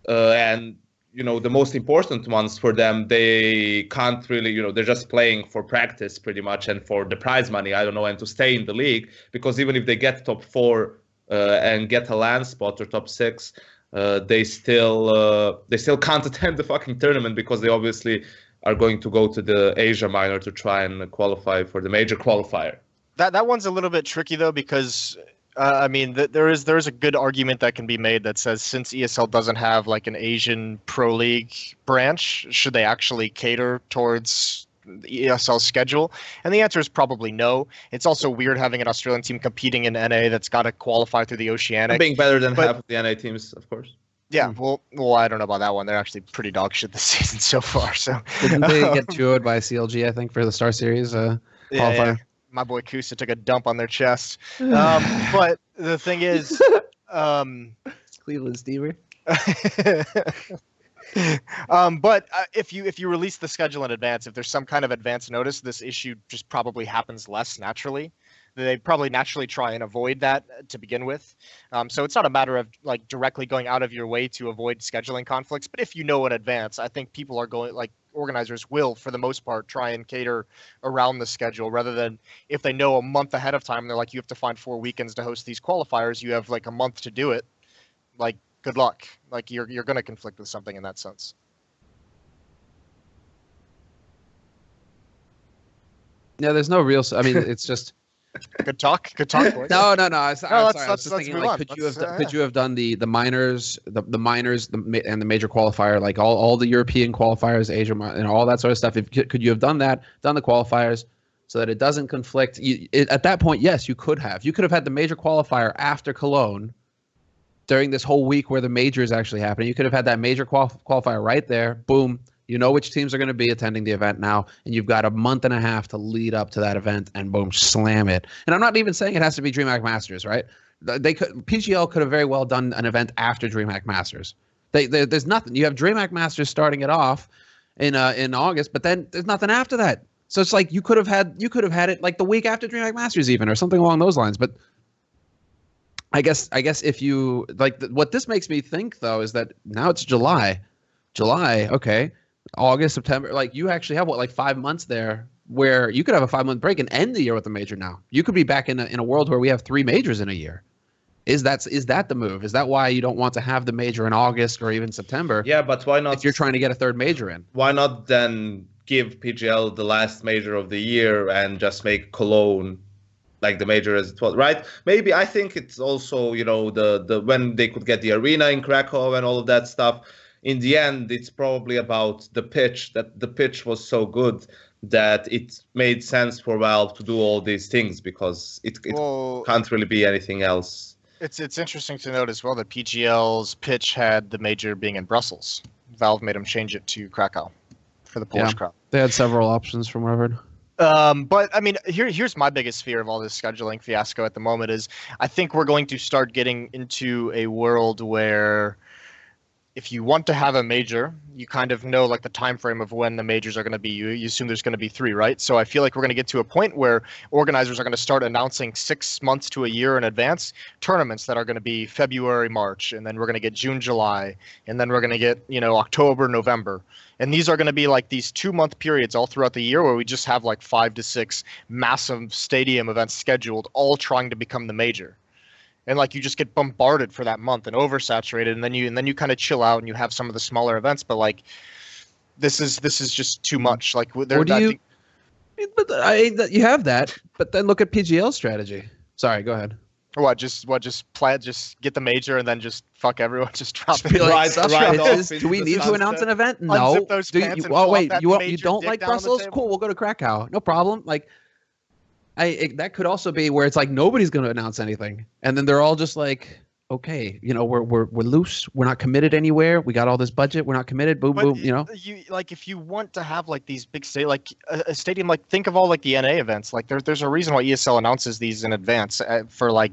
and the most important ones for them, they can't really, they're just playing for practice pretty much and for the prize money, and to stay in the league, because even if they get top 4 and get a LAN spot or top 6, they still can't attend the fucking tournament because they obviously are going to go to the Asia minor to try and qualify for the major qualifier. That one's a little bit tricky though, because there is a good argument that can be made that says since ESL doesn't have like an Asian Pro League branch, should they actually cater towards the ESL schedule? And the answer is probably no. It's also weird having an Australian team competing in NA that's got to qualify through the Oceanic. Being better than half of the NA teams, of course. Yeah, well, I don't know about that one. They're actually pretty dog shit this season so far. So didn't they get 2-0'd by CLG, I think, for the Star Series qualifier? Yeah. My boy Kusa took a dump on their chest. But the thing is, Cleveland Steamer. But if you release the schedule in advance, if there's some kind of advance notice, this issue just probably happens less naturally. They probably naturally try and avoid that to begin with. So it's not a matter of like directly going out of your way to avoid scheduling conflicts. But if you know in advance, I think people are going, like organizers will, for the most part, try and cater around the schedule rather than if they know a month ahead of time, they're like, you have to find 4 weekends to host these qualifiers. You have like a month to do it. Like, good luck. Like you're going to conflict with something in that sense. Yeah, there's no real. I mean, it's just Good talk, boys. No. I'm sorry. I was just let's thinking, move like, on. could you have done the minors, and the major qualifier, like all the European qualifiers, Asia, and all that sort of stuff? Could you have done that, done the qualifiers, so that it doesn't conflict? At that point, yes, you could have. You could have had the major qualifier after Cologne during this whole week where the major is actually happening. You could have had that major qualifier right there. Boom. You know which teams are going to be attending the event now, and you've got a month and a half to lead up to that event, and boom, slam it. And I'm not even saying it has to be DreamHack Masters, right? PGL could have very well done an event after DreamHack Masters. There's nothing. You have DreamHack Masters starting it off in August, but then there's nothing after that. So it's like you could have had it like the week after DreamHack Masters even, or something along those lines. But I guess if you like, what this makes me think though is that now it's July, okay. August, September, like you actually have like 5 months there where you could have a 5-month break and end the year with a major. Now you could be back in a world where we have 3 majors in a year. Is that the move? Is that why you don't want to have the major in August or even September? Yeah, but why not? If you're trying to get a 3rd major in, why not then give PGL the last major of the year and just make Cologne like the major as it was, right? Maybe I think it's also, the when they could get the arena in Krakow and all of that stuff. In the end, it's probably about the pitch, that the pitch was so good that it made sense for Valve to do all these things, because it can't really be anything else. It's interesting to note as well that PGL's pitch had the major being in Brussels. Valve made them change it to Krakow for the Polish crowd. They had several options from what I've heard. But I mean, here's my biggest fear of all this scheduling fiasco at the moment is I think we're going to start getting into a world where if you want to have a major, you kind of know like the time frame of when the majors are going to be. You assume there's going to be 3, right? So I feel like we're going to get to a point where organizers are going to start announcing 6 months to a year in advance tournaments that are going to be February, March, and then we're going to get June, July, and then we're going to get, October, November. And these are going to be like these 2-month periods all throughout the year where we just have like 5 to 6 massive stadium events scheduled, all trying to become the major. And like you just get bombarded for that month and oversaturated, and then you kind of chill out and you have some of the smaller events. But like, this is just too much. Like, you have that, but then look at PGL's strategy. Sorry, go ahead. Just get the major and then just fuck everyone, just drop it. Like, do we need to announce an event? No. You don't like Brussels? Cool, we'll go to Krakow. No problem. Like. That could also be where it's like nobody's going to announce anything, and then they're all just like, okay, we're loose, we're not committed anywhere, we got all this budget, we're not committed, boom, boom, You like if you want to have like these big like a stadium, like think of all like the NA events, like there's a reason why ESL announces these in advance for like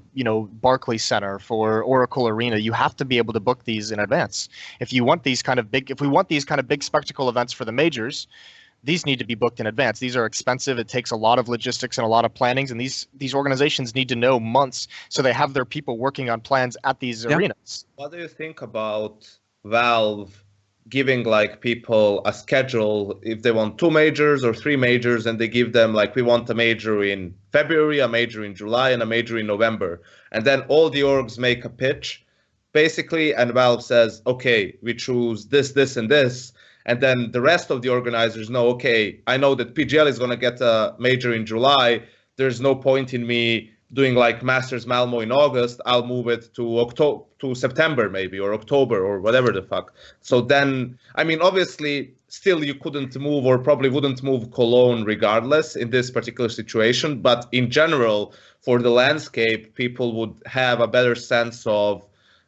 Barclays Center, for Oracle Arena. You have to be able to book these in advance if we want these kind of big spectacle events for the majors. These need to be booked in advance. These are expensive. It takes a lot of logistics and a lot of plannings, and these organizations need to know months so they have their people working on plans at these arenas. What do you think about Valve giving like people a schedule if they want 2 majors or 3 majors, and they give them like, we want a major in February, a major in July, and a major in November, and then all the orgs make a pitch basically, and Valve says, okay, we choose this, this, and this. And then the rest of the organizers know, okay, I know that PGL is going to get a major in July. There's no point in me doing like Masters Malmo in August. I'll move it to September maybe, or October, or whatever the fuck. So then, I mean, obviously, still you couldn't move, or probably wouldn't move Cologne regardless in this particular situation. But in general, for the landscape, people would have a better sense of,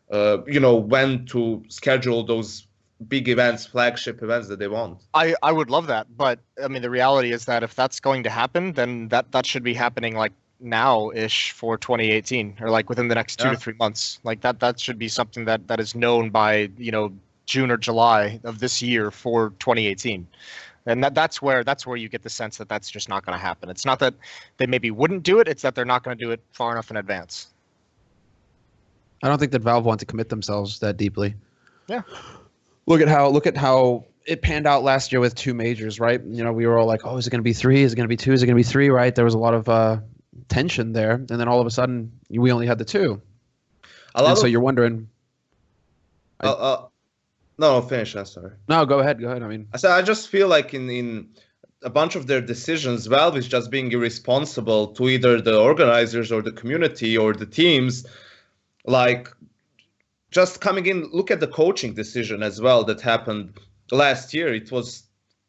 when to schedule those big events, flagship events that they want. I would love that, but I mean the reality is that if that's going to happen, then that should be happening like now-ish for 2018, or like within the next 2 to 3 months. Like that should be something that is known by June or July of this year for 2018. And that's where you get the sense that that's just not going to happen. It's not that they maybe wouldn't do it, it's that they're not going to do it far enough in advance. I don't think that Valve want to commit themselves that deeply. Yeah. Look at how it panned out last year with 2 majors, right? We were all like, oh, is it going to be 3? Is it going to be 2? Is it going to be 3? Right? There was a lot of tension there, and then all of a sudden we only had the 2. So you're wondering. No, finish. Sorry. No, go ahead. I mean, I just feel like in a bunch of their decisions, Valve is just being irresponsible to either the organizers or the community or the teams. Like, just coming in, look at the coaching decision as well that happened last year. It was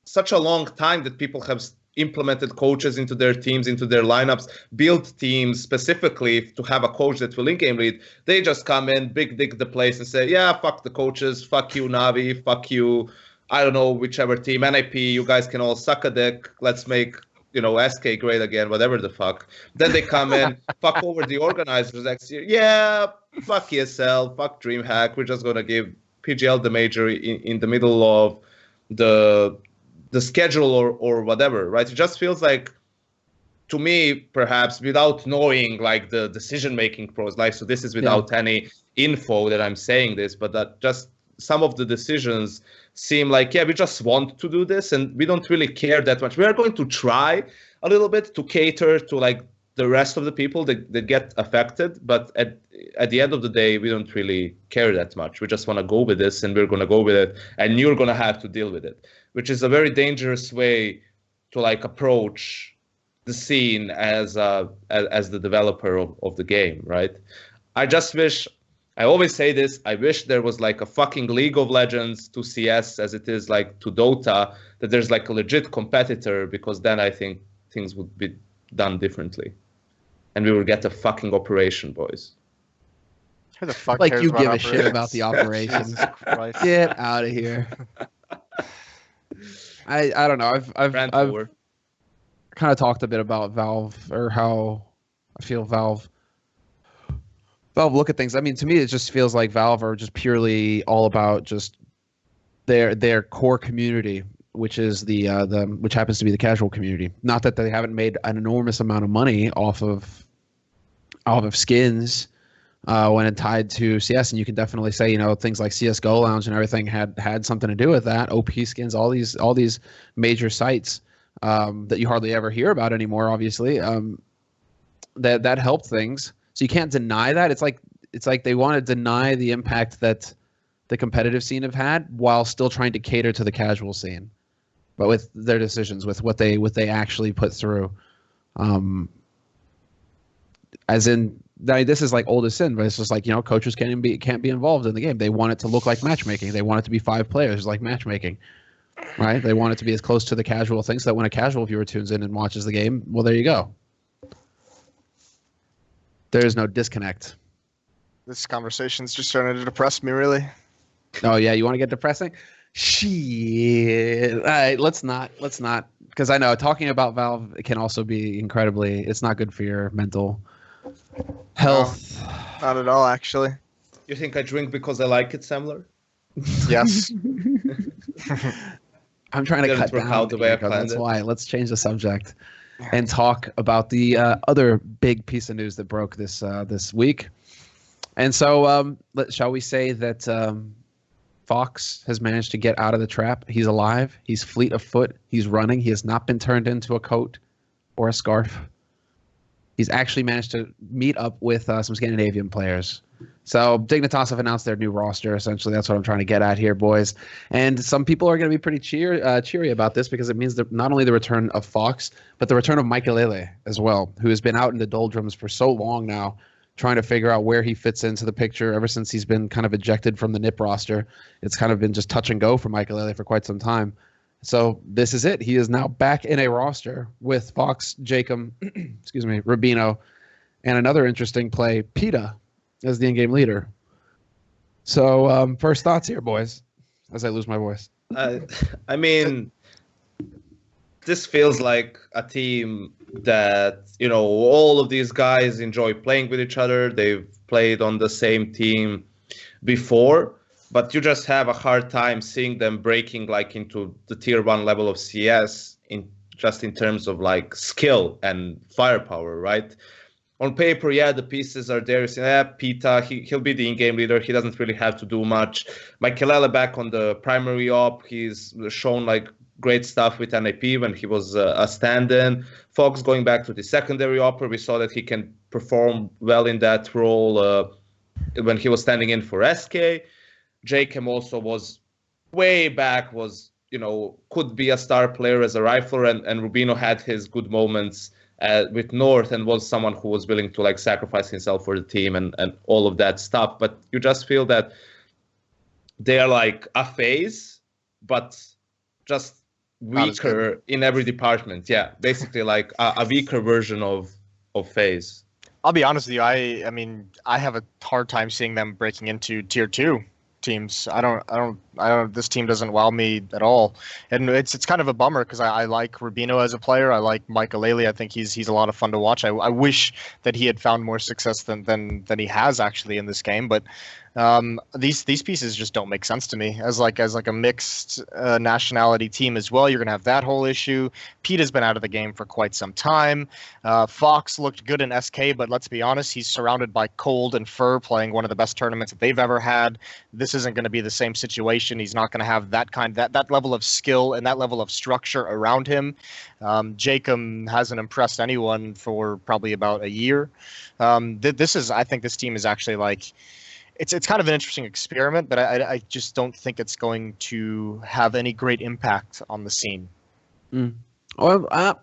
such a long time that people have implemented coaches into their teams, into their lineups, built teams specifically to have a coach that will in-game lead. They just come in, big dig the place and say, yeah, fuck the coaches, fuck you, Navi, fuck you, I don't know, whichever team, NIP, you guys can all suck a dick, let's make, SK great again, whatever the fuck. Then they come in, fuck over the organizers next year. Yeah, fuck ESL, fuck DreamHack, we're just going to give PGL the major in the middle of the schedule or whatever, right? It just feels like, to me, perhaps without knowing like the decision-making process, like, so this is without any info that I'm saying this, but that just some of the decisions seem like, we just want to do this and we don't really care that much. We are going to try a little bit to cater to like the rest of the people that get affected, but at the end of the day, we don't really care that much. We just want to go with this and we're going to go with it and you're going to have to deal with it, which is a very dangerous way to like approach the scene as the developer of the game, right? I always say this, I wish there was like a fucking League of Legends to CS as it is like to Dota, that there's like a legit competitor, because then I think things would be done differently. And we will get a fucking operation, boys. Who the fuck Like cares you about give a shit about the operations. Get out of here. I don't know. I've kind of talked a bit about Valve, or how I feel Valve look at things. I mean, to me, it just feels like Valve are just purely all about just their core community, which is which happens to be the casual community. Not that they haven't made an enormous amount of money off of skins when it tied to CS, and you can definitely say, things like CS:GO Lounge and everything had something to do with that. OP skins, all these major sites that you hardly ever hear about anymore, obviously, that helped things. So you can't deny that. It's like they want to deny the impact that the competitive scene have had while still trying to cater to the casual scene, but with their decisions, with what they actually put through. As in, this is like old as sin, but it's just like, coaches can't be involved in the game. They want it to look like matchmaking. They want it to be 5 players like matchmaking, right? They want it to be as close to the casual thing so that when a casual viewer tunes in and watches the game, well, there you go. There's no disconnect. This conversation's just starting to depress me, really. Oh yeah, you want to get depressing? Shit. All right, let's not, because I know talking about Valve can also be incredibly. It's not good for your mental health. No, not at all, actually. You think I drink because I like it, Semmler? Yes. I'm trying to cut down the way I planned it. That's why. Let's change the subject and talk about the other big piece of news that broke this week. And so, shall we say that Fox has managed to get out of the trap? He's alive. He's fleet of foot. He's running. He has not been turned into a coat or a scarf. He's actually managed to meet up with some Scandinavian players. So Dignitas have announced their new roster. Essentially, that's what I'm trying to get at here, boys. And some people are going to be pretty cheery about this, because it means that not only the return of Fox, but the return of Michaelele as well, who has been out in the doldrums for so long now, trying to figure out where he fits into the picture ever since he's been kind of ejected from the NIP roster. It's kind of been just touch and go for Michaelele for quite some time. So this is it. He is now back in a roster with Fox, Jacob, Rubino, and another interesting play, Pita, as the in-game leader. So first thoughts here, boys, as I lose my voice. I mean, this feels like a team that, all of these guys enjoy playing with each other. They've played on the same team before, but you just have a hard time seeing them breaking like into the tier 1 level of CS in terms of like skill and firepower, right? On paper, the pieces are there. Pita, he'll be the in-game leader. He doesn't really have to do much. Michaelele back on the primary op. He's shown like great stuff with NIP when he was a stand-in. Fox going back to the secondary op. We saw that he can perform well in that role when he was standing in for SK. Jacob also was way back, was could be a star player as a rifler, and Rubino had his good moments with North and was someone who was willing to like sacrifice himself for the team and all of that stuff. But you just feel that they are like a phase, but just weaker in every department. Yeah, basically like a weaker version of phase. I'll be honest with you. I mean, I have a hard time seeing them breaking into tier 2 teams. I don't. This team doesn't wow me at all, and it's kind of a bummer because I like Rubino as a player. I like Michael Aleli. I think he's a lot of fun to watch. I wish that he had found more success than he has actually in this game, but. These pieces just don't make sense to me as like a mixed nationality team as well. You're gonna have that whole issue. Pete has been out of the game for quite some time. Fox looked good in SK, but let's be honest, he's surrounded by cold and fur, playing one of the best tournaments that they've ever had. This isn't going to be the same situation. He's not going to have that level of skill and that level of structure around him. Jacob hasn't impressed anyone for probably about a year. I think this team is actually like. It's kind of an interesting experiment, but I just don't think it's going to have any great impact on the scene. Well, all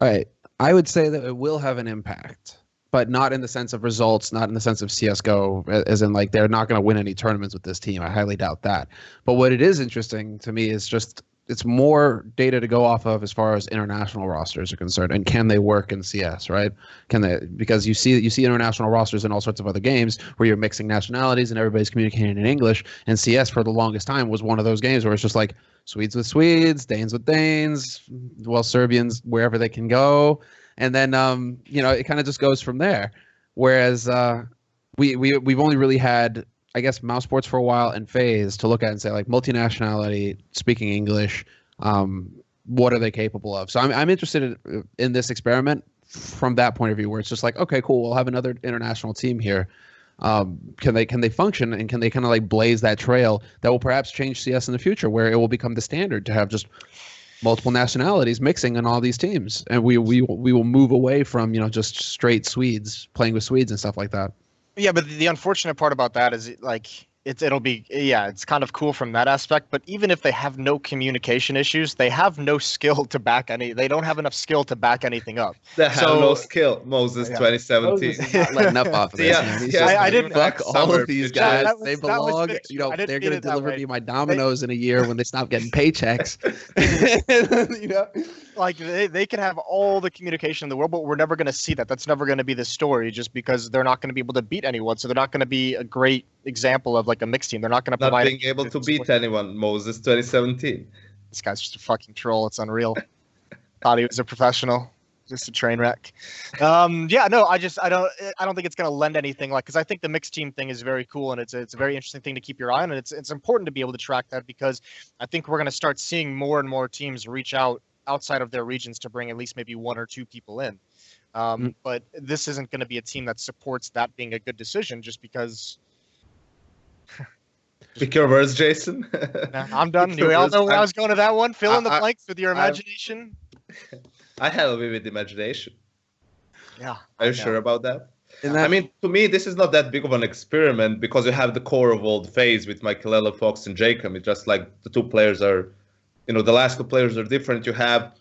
right. I would say that it will have an impact, but not in the sense of results, not in the sense of CSGO, as in like they're not going to win any tournaments with this team. I highly doubt that. But what it is interesting to me is just it's more data to go off of as far as international rosters are concerned, and can they work in CS, right? Can they? Because you see international rosters in all sorts of other games where you're mixing nationalities and everybody's communicating in English, and CS for the longest time was one of those games where it's just like Swedes with Swedes, Danes with Danes, well, Serbians wherever they can go, and then it kind of just goes from there. Whereas we've only really had, I guess, mouse sports for a while and phase to look at and say like multinationality, speaking English, what are they capable of? So I'm interested in this experiment from that point of view, where it's just like, okay, cool, we'll have another international team here. Can they function, and can they kind of like blaze that trail that will perhaps change CS in the future, where it will become the standard to have just multiple nationalities mixing in all these teams, and we will move away from just straight Swedes playing with Swedes and stuff like that. Yeah, but the unfortunate part about that is it's kind of cool from that aspect, but even if they have no communication issues, they have no skill to back they don't have enough skill to back anything up. They have no skill. Moses 2017. Moses is not letting up off of this. I didn't fuck all of these guys. They belong. They're going to deliver me my Dominoes in a year when they stop getting paychecks. Like they can have all the communication in the world, but we're never going to see that. That's never going to be the story, just because they're not going to be able to beat anyone. So they're not going to be a great example of like a mixed team. They're not going to provide. Not being able to beat anyone. Moses 2017. This guy's just a fucking troll. It's unreal. Thought he was a professional. Just a train wreck. I don't think it's going to lend anything, because I think the mixed team thing is very cool, and it's a very interesting thing to keep your eye on, and it's important to be able to track that, because I think we're going to start seeing more and more teams reach outside of their regions to bring at least maybe one or two people in. But this isn't going to be a team that supports that being a good decision, just because. Pick your words, Jason. I'm done. We all know where I was going to that one. Fill in the blanks with your imagination. I have a vivid imagination. Yeah. Are you sure about that? I mean, to me, this is not that big of an experiment, because you have the core of old phase with Michael Fox and Jacob. It's just like the two players are, the last two players are different. You have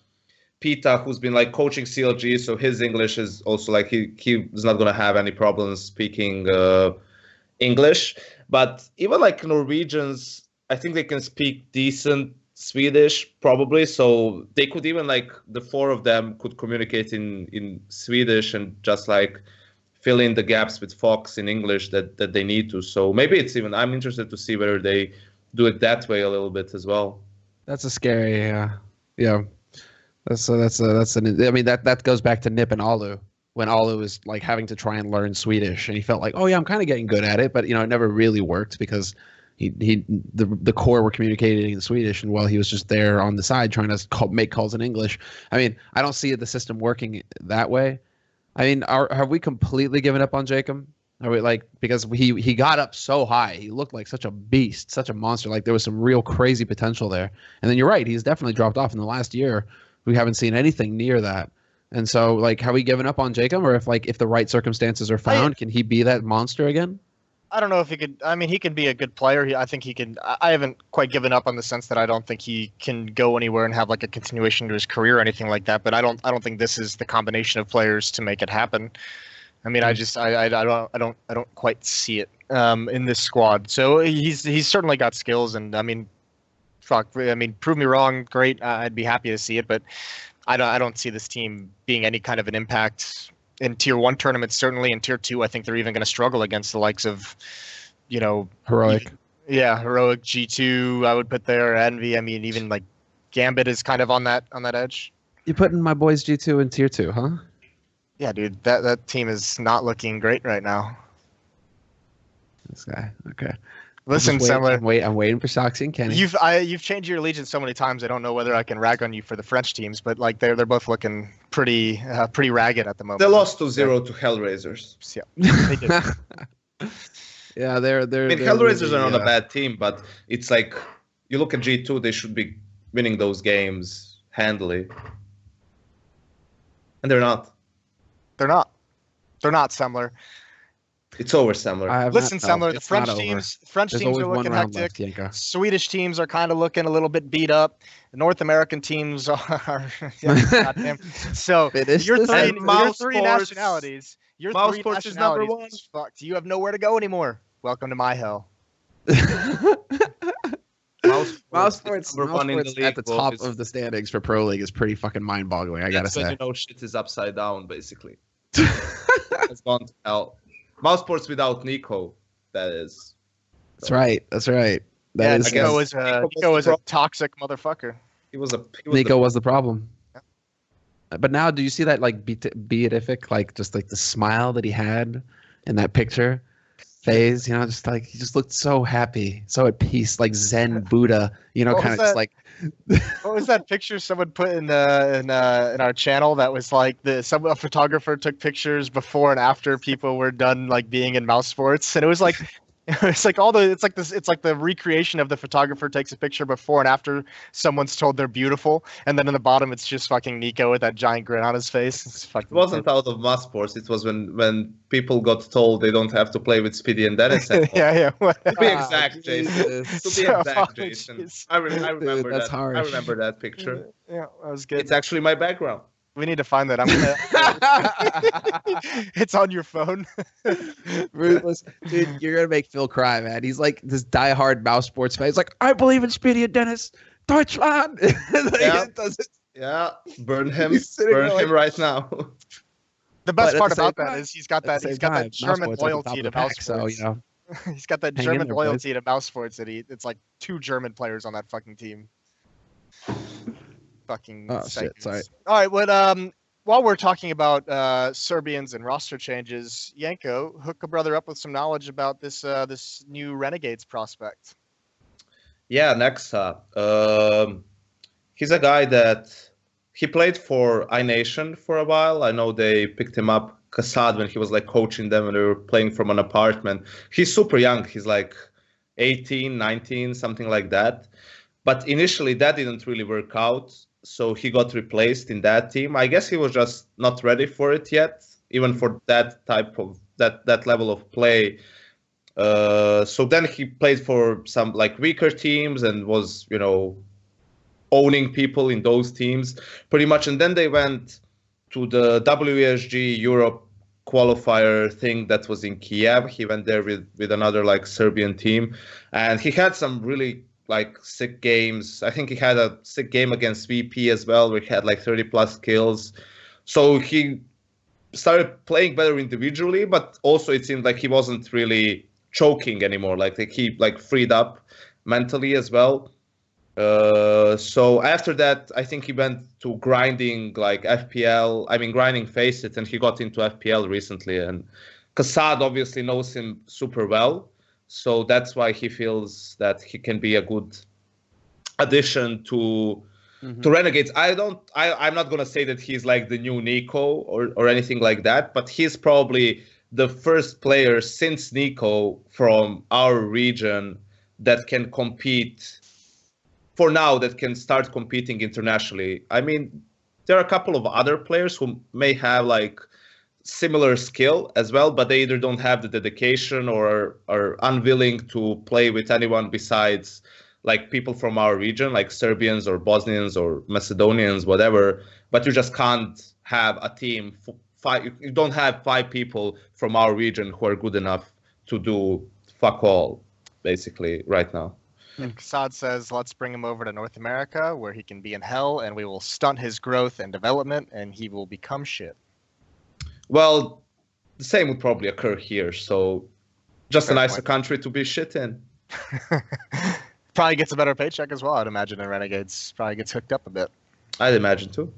Pita, who's been like coaching CLG, so his English is also like he is not going to have any problems speaking English. But even like Norwegians, I think they can speak decent Swedish probably, so they could even like the four of them could communicate in Swedish and just like fill in the gaps with Fox in English that they need to. So maybe it's even, I'm interested to see whether they do it that way a little bit as well. That's a scary, yeah. That goes back to Nip and Alu, when Alu was like having to try and learn Swedish, and he felt like, oh yeah, I'm kind of getting good at it, but it never really worked because the core were communicating in Swedish, and while he was just there on the side trying to make calls in English. I mean, I don't see the system working that way. I mean, have we completely given up on Jacob? Are we because he got up so high, he looked like such a beast, such a monster. Like there was some real crazy potential there. And then you're right, he's definitely dropped off in the last year. We haven't seen anything near that. And so have we given up on Jacob, or if the right circumstances are found, can he be that monster again? I don't know if he could. I mean, he can be a good player. I think he can. I haven't quite given up on the sense that I don't think he can go anywhere and have like a continuation to his career or anything like that. But I don't think this is the combination of players to make it happen. I mean, I don't quite see it in this squad. So he's certainly got skills, and I mean, fuck. I mean, prove me wrong. Great. I'd be happy to see it, but I don't see this team being any kind of an impact in Tier 1 tournaments. Certainly in Tier 2, I think they're even going to struggle against the likes of, Heroic. Heroic, G2. I would put there, Envy. I mean, even like Gambit is kind of on that edge. You putting my boys G2 in Tier 2, huh? Yeah, dude, that team is not looking great right now. This guy. Okay. Listen, Semmler. I'm waiting for Soxy and Kenny. You've changed your allegiance so many times. I don't know whether I can rag on you for the French teams, but like they're both looking pretty ragged at the moment. They lost 2-0 to Hellraisers. Yeah, they did. Yeah, they're. I mean, Hellraisers are not a bad team, but it's like you look at G2, they should be winning those games handily, and they're not. They're not, Semmler. It's over, Semmler. Listen, Semmler, the French teams are looking hectic. Left, Swedish teams are kind of looking a little bit beat up. The North American teams are goddamn. So your three nationalities. Your three nationalities is fucked. You have nowhere to go anymore. Welcome to my hell. Mouse Sports at the top of the standings for Pro League is pretty fucking mind-boggling, I gotta say. Shit is upside down, basically. It's gone to hell. Mouse Sports without Nico, that is. That's right. Nico was a toxic motherfucker. Nico was the problem. Yeah. But now, do you see that like beatific, like just like the smile that he had in that picture phase? Just like he just looked so happy, so at peace, like Zen Buddha. Kind of just like. What was that picture someone put in our channel that was like a photographer took pictures before and after people were done like being in Mouse Sports, and it was like it's like the recreation of the photographer takes a picture before and after someone's told they're beautiful, and then in the bottom it's just fucking Nico with that giant grin on his face. It wasn't out of Mouse Sports. It was when people got told they don't have to play with Speedy and Dennis. Yeah. To be exact, Jason. I remember Dude, that's that. harsh. I remember that picture. Yeah, that was good. It's actually my background. We need to find that. It's on your phone. Ruthless. Dude, you're going to make Phil cry, man. He's like this diehard Mouse Sports fan. He's like, I believe in Speedy and Dennis. Deutschland. Yeah. Burn him. Burn him right now. The best part about that is he's got that German loyalty to Mouse Sports. So, he's got that German loyalty to Mouse Sports that it's like 2 German players on that fucking team. Fucking shit, sorry. All right, while we're talking about Serbians and roster changes, Yanko, hook a brother up with some knowledge about this new Renegades prospect. Yeah, nexa. He's a guy that he played for iNation for a while. I know they picked him up, Kassad, when he was like coaching them and they were playing from an apartment. He's super young. He's like 18, 19, something like that. But initially that didn't really work out. So he got replaced in that team. I guess he was just not ready for it yet, even for that type of that level of play. So then he played for some like weaker teams and was, owning people in those teams pretty much. And then they went to the WSG Europe qualifier thing that was in Kiev. He went there with another like Serbian team, and he had some really like sick games. I think he had a sick game against VP as well, where he had like 30 plus kills. So he started playing better individually, but also it seemed like he wasn't really choking anymore. Like he like freed up mentally as well. So after that, I think he went to grinding like FPL. I mean, grinding Faceit, and he got into FPL recently. And Kassad obviously knows him super well. So that's why he feels that he can be a good addition to Renegades. I'm not gonna say that he's like the new Nico or anything like that, but he's probably the first player since Nico from our region that can compete for now, that can start competing internationally. I mean, there are a couple of other players who may have like similar skill as well, but they either don't have the dedication or are unwilling to play with anyone besides like people from our region, like Serbians or Bosnians or Macedonians, whatever. But you just can't have a team. You don't have 5 people from our region who are good enough to do fuck all, basically, right now. And Kassad says, let's bring him over to North America where he can be in hell and we will stunt his growth and development and he will become shit. Well, the same would probably occur here. So just Fair a nicer point. country to be shit in. Probably gets a better paycheck as well, I'd imagine, in Renegades. Probably gets hooked up a bit. I'd imagine too.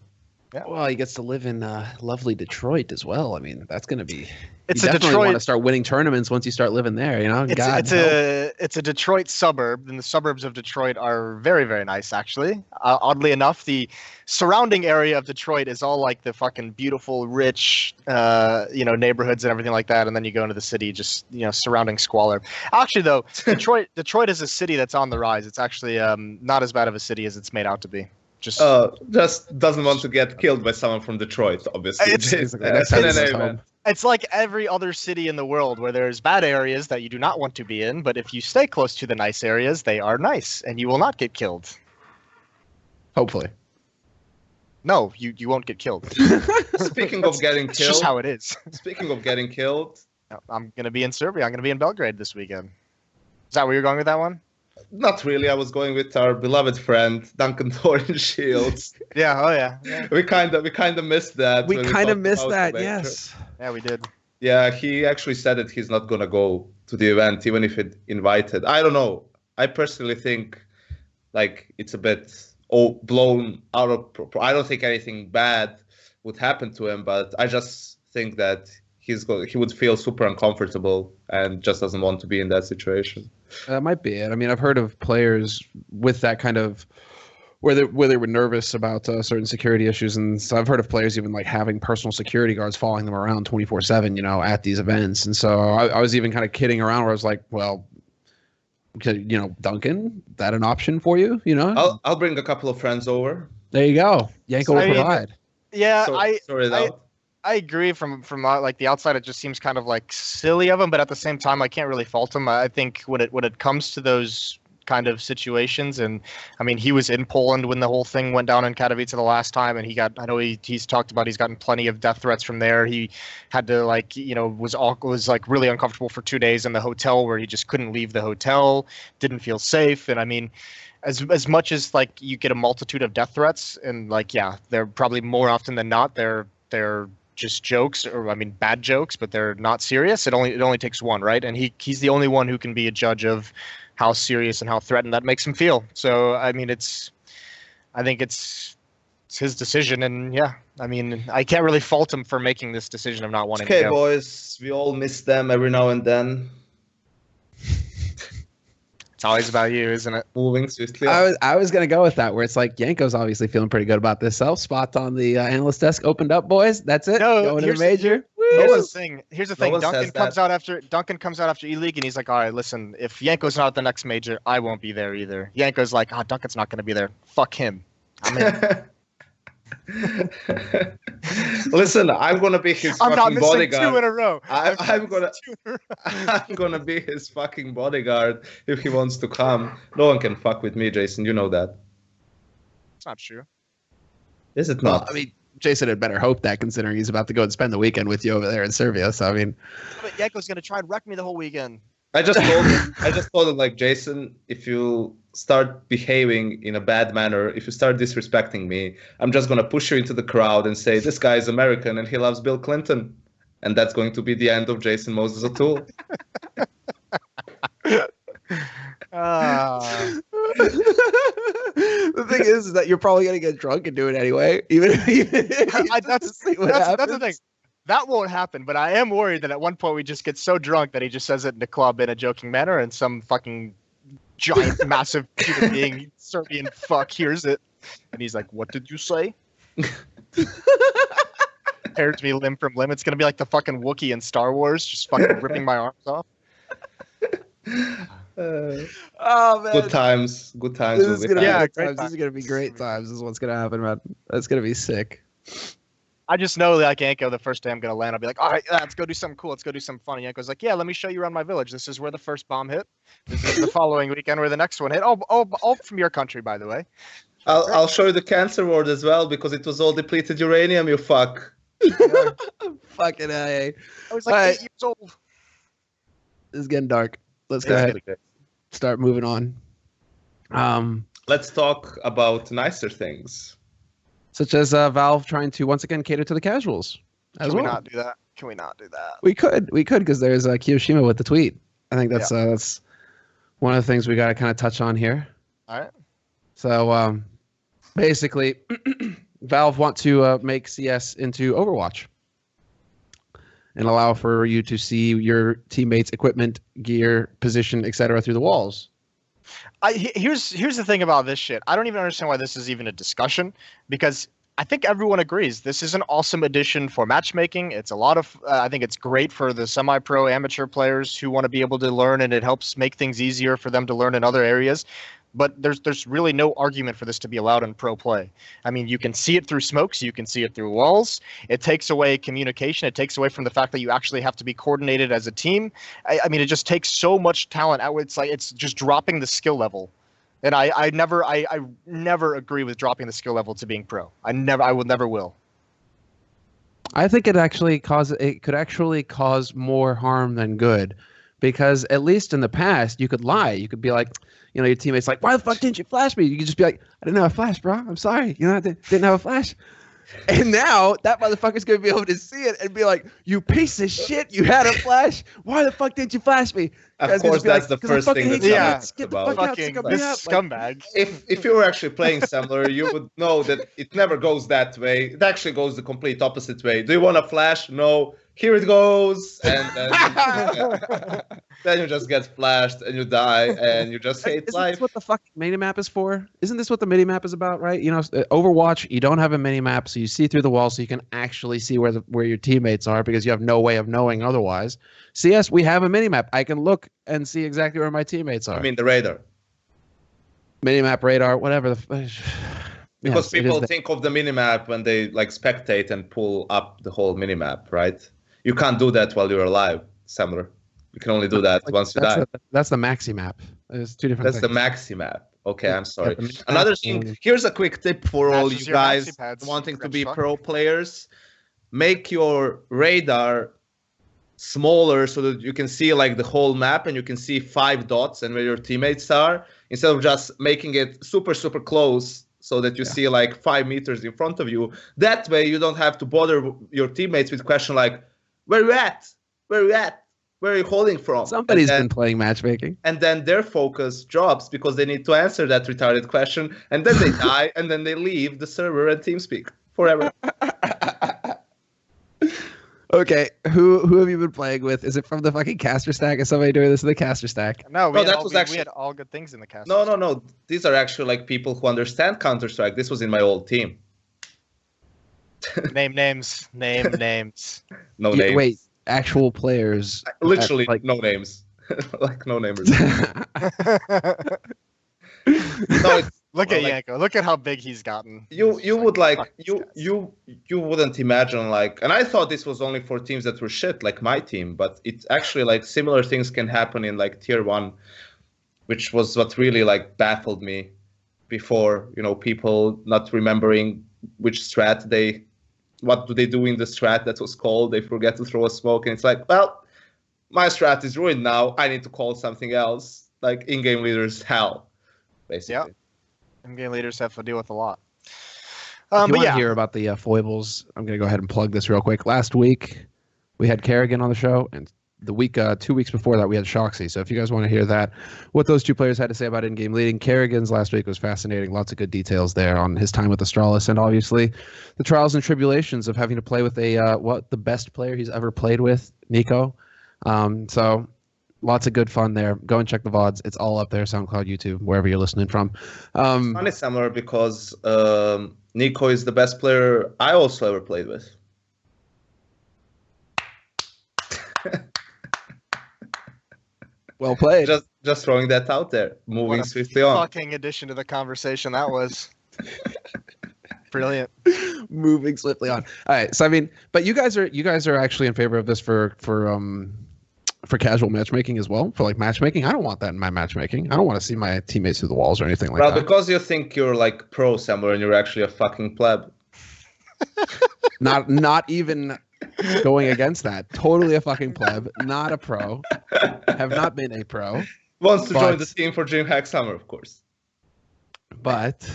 Yeah. Well, he gets to live in lovely Detroit as well. I mean, that's going to be. It's you a definitely Detroit. want to start winning tournaments once you start living there. You know, It's a Detroit suburb, and the suburbs of Detroit are very, very nice, actually. Oddly enough, the surrounding area of Detroit is all like the fucking beautiful, rich, neighborhoods and everything like that. And then you go into the city, just surrounding squalor. Actually, though, Detroit is a city that's on the rise. It's actually not as bad of a city as it's made out to be. Just doesn't want to get killed by someone from Detroit, obviously. It's like every other city in the world where there's bad areas that you do not want to be in, but if you stay close to the nice areas, they are nice, and you will not get killed. Hopefully. No, you won't get killed. Speaking of getting killed, it's just how it is. Speaking of getting killed, I'm gonna be in Serbia. I'm gonna be in Belgrade this weekend. Is that where you're going with that one? Not really. I was going with our beloved friend Duncan Thorin Shields. Yeah. Oh yeah. We kind of missed that. We kind of missed that. Yes. Yeah, we did. Yeah, he actually said that he's not gonna go to the event, even if it invited. I don't know. I personally think like it's a bit blown out of proportion. I don't think anything bad would happen to him, but I just think that he would feel super uncomfortable and just doesn't want to be in that situation. That might be it. I mean, I've heard of players with that kind of where they were nervous about certain security issues, and so I've heard of players even like having personal security guards following them around 24/7, at these events. And so I was even kind of kidding around where I was like, well, Duncan, that an option for you? I'll bring a couple of friends over. There you go. Yanko will provide. Yeah, I I agree from like the outside, it just seems kind of like silly of him, but at the same time, I can't really fault him. I think when it comes to those kind of situations, and I mean, he was in Poland when the whole thing went down in Katowice the last time, and I know he's talked about he's gotten plenty of death threats from there. He had to was like really uncomfortable for 2 days in the hotel where he just couldn't leave the hotel, didn't feel safe, and I mean, as much as like you get a multitude of death threats, and like they're probably more often than not they're just jokes, or I mean bad jokes, but they're not serious. It only takes one, right? And he's the only one who can be a judge of how serious and how threatened that makes him feel. So I mean, I think it's his decision, and I mean, I can't really fault him for making this decision of not wanting to go. Okay, boys, we all miss them every now and then. It's always about you, isn't it? Moving swiftly. I was going to go with that, where it's like Yanko's obviously feeling pretty good about this. Spot on the analyst desk opened up, boys. That's it. No, going to the major. Here's the thing. No Duncan comes out after E-League, and he's like, all right, listen, if Yanko's not at the next major, I won't be there either. Yanko's like, Duncan's not going to be there. Fuck him. I'm in. Listen, I'm gonna be his fucking bodyguard. I'm not missing 2 in a row. I'm gonna be his fucking bodyguard if he wants to come. No one can fuck with me, Jason. You know that. It's not true. Is it not? Well, I mean, Jason had better hope that, considering he's about to go and spend the weekend with you over there in Serbia. So I mean, but Yanko's gonna try and wreck me the whole weekend. I just told him like, Jason, if you start behaving in a bad manner, if you start disrespecting me, I'm just going to push you into the crowd and say, this guy is American and he loves Bill Clinton. And that's going to be the end of Jason Moses O'Toole. The thing is that you're probably going to get drunk and do it anyway. That's the thing. That won't happen, but I am worried that at one point we just get so drunk that he just says it in the club in a joking manner, and some fucking giant, massive human being, Serbian fuck, hears it, and he's like, "What did you say?" Tears me limb from limb. It's gonna be like the fucking Wookiee in Star Wars, just fucking ripping my arms off. Oh man! Good times. This is gonna great times. This is gonna be great times. This is what's gonna happen, man. That's gonna be sick. I just know like Yanko, the first day I'm gonna land, I'll be like, all right, let's go do something cool. Let's go do something fun. And Yanko's like, yeah, let me show you around my village. This is where the first bomb hit. This is the following weekend where the next one hit. All from your country, by the way. I'll show you the cancer ward as well because it was all depleted uranium. You fuck. Fucking A. I was like 8 years old. It's getting dark. Let's go ahead and start moving on. Let's talk about nicer things. Such as Valve trying to once again cater to the casuals. Can we not do that? Can we not do that? We could because there's Kiyoshima with the tweet. I think that's one of the things we got to kind of touch on here. All right. So basically, Valve want to make CS into Overwatch and allow for you to see your teammates' equipment, gear, position, etc. through the walls. Here's the thing about this shit. I don't even understand why this is even a discussion, because I think everyone agrees this is an awesome addition for matchmaking. It's a lot of I think it's great for the semi-pro amateur players who want to be able to learn, and it helps make things easier for them to learn in other areas. But there's really no argument for this to be allowed in pro play. I mean, you can see it through smokes, you can see it through walls. It takes away communication. It takes away from the fact that you actually have to be coordinated as a team. I mean, it just takes so much talent out. It's like it's just dropping the skill level. And I never agree with dropping the skill level to being pro. I never will. I think it could actually cause more harm than good, because at least in the past you could lie. You could be like, you know, your teammate's like, why the fuck didn't you flash me? You could just be like, I didn't have a flash, bro. I'm sorry. You know, I didn't have a flash. And now that motherfucker's going to be able to see it and be like, you piece of shit. You had a flash. Why the fuck didn't you flash me? Of course, that's the first thing that's about. Fucking this scumbag. If you were actually playing Semmler, you would know that it never goes that way. It actually goes the complete opposite way. Do you want a flash? No. Here it goes, and then you just get flashed and you die and you just hate life. Isn't this what the fucking minimap is for? Isn't this what the minimap is about, right? You know, Overwatch, you don't have a minimap, so you see through the wall, so you can actually see where your teammates are, because you have no way of knowing otherwise. CS, we have a minimap. I can look and see exactly where my teammates are. I mean the radar. Minimap, radar, whatever. Because people think of the minimap when they like spectate and pull up the whole minimap, right? You can't do that while you're alive, Semmler. You can only do that once you die. That's the maxi map. There's two different things. That's the maxi map. Okay, I'm sorry. Another thing, here's a quick tip for all you guys wanting to be pro players. Make your radar smaller so that you can see like the whole map and you can see 5 dots and where your teammates are, instead of just making it super, super close so that you see like 5 meters in front of you. That way you don't have to bother your teammates with question like, where you at? Where you at? Where are you holding from? Somebody's been playing matchmaking. And then their focus drops because they need to answer that retarded question, and then they die, and then they leave the server and TeamSpeak forever. Okay, who have you been playing with? Is it from the fucking caster stack? Is somebody doing this in the caster stack? No, we had all good things in the caster stack. No. These are actually like people who understand Counter-Strike. This was in my old team. Name names. No names. Wait, actual players. Literally, like no names. Like no namers. No, look at Yanko. Look at how big he's gotten. You would like you wouldn't imagine like, and I thought this was only for teams that were shit like my team, but it's actually like similar things can happen in like tier 1, which was what really like baffled me before. You know, people not remembering which strat what do they do in the strat that was called. They forget to throw a smoke, and it's like, well, my strat is ruined now. I need to call something else. Like in-game leaders, hell, basically. Yeah, in-game leaders have to deal with a lot. If you want to hear about the foibles, I'm going to go ahead and plug this real quick. Last week, we had Kerrigan on the show, and the week, 2 weeks before that, we had Shoxy. So if you guys want to hear that, what those two players had to say about in-game leading, Kerrigan's last week was fascinating. Lots of good details there on his time with Astralis, and obviously the trials and tribulations of having to play with the best player he's ever played with, Nico. So lots of good fun there. Go and check the VODs. It's all up there, SoundCloud, YouTube, wherever you're listening from. It's funny, Semmler, because Nico is the best player I also ever played with. Well played. Just throwing that out there. Moving swiftly on. Fucking addition to the conversation that was. Brilliant. Moving swiftly on. All right. So I mean, but you guys are actually in favor of this for casual matchmaking as well, for like matchmaking. I don't want that in my matchmaking. I don't want to see my teammates through the walls or anything like that. Well, because you think you're like pro somewhere and you're actually a fucking pleb. Not even going against that. Totally a fucking pleb. Not a pro. Have not been a pro. Wants to join the team for DreamHack Summer, of course. But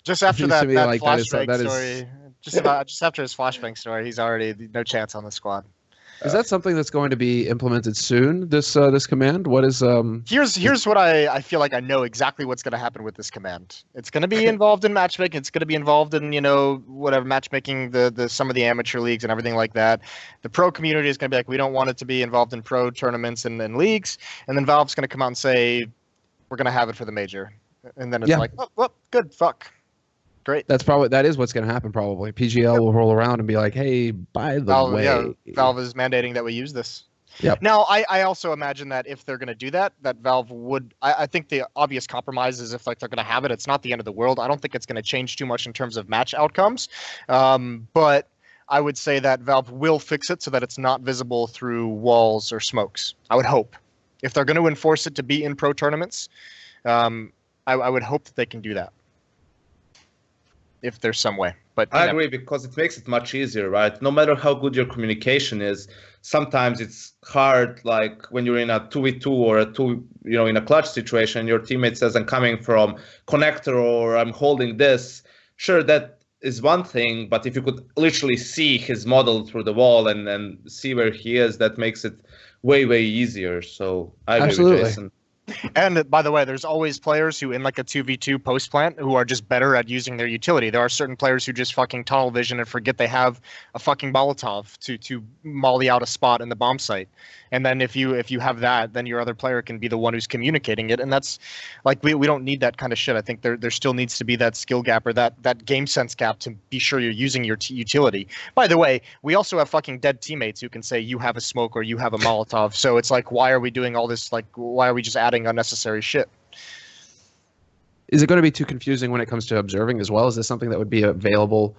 just after that like flashbang story, just after his flashbang story, he's already no chance on the squad. Is that something that's going to be implemented soon? This command? What is Here's what I feel like I know exactly what's going to happen with this command. It's going to be involved in matchmaking. It's going to be involved in whatever matchmaking the some of the amateur leagues and everything like that. The pro community is going to be like, we don't want it to be involved in pro tournaments and leagues. And then Valve's going to come out and say, we're going to have it for the major. And then it's like, oh, well, good, fuck. Great. That is what's going to happen probably. PGL will roll around and be like, hey, by the way. Yeah, Valve is mandating that we use this. Yep. Now, I also imagine that if they're going to do that Valve would... I think the obvious compromise is if like they're going to have it, it's not the end of the world. I don't think it's going to change too much in terms of match outcomes. But I would say that Valve will fix it so that it's not visible through walls or smokes. I would hope. If they're going to enforce it to be in pro tournaments, I would hope that they can do that. If there's some way. But I agree, because it makes it much easier, right? No matter how good your communication is, sometimes it's hard, like when you're in a 2v2 or in a clutch situation, your teammate says, I'm coming from connector or I'm holding this. Sure, that is one thing, but if you could literally see his model through the wall and see where he is, that makes it way, way easier. So I agree with Jason. And by the way, there's always players who in like a 2v2 post plant who are just better at using their utility. There are certain players who just fucking tunnel vision and forget they have a fucking Molotov to molly out a spot in the bomb site. And then if you have that, then your other player can be the one who's communicating it. And that's like we don't need that kind of shit. I think there still needs to be that skill gap or that game sense gap to be sure you're using your utility. By the way, we also have fucking dead teammates who can say you have a smoke or you have a Molotov. So it's like, why are we doing all this? Like, why are we just adding unnecessary shit? Is it going to be too confusing when it comes to observing as well? Is this something that would be available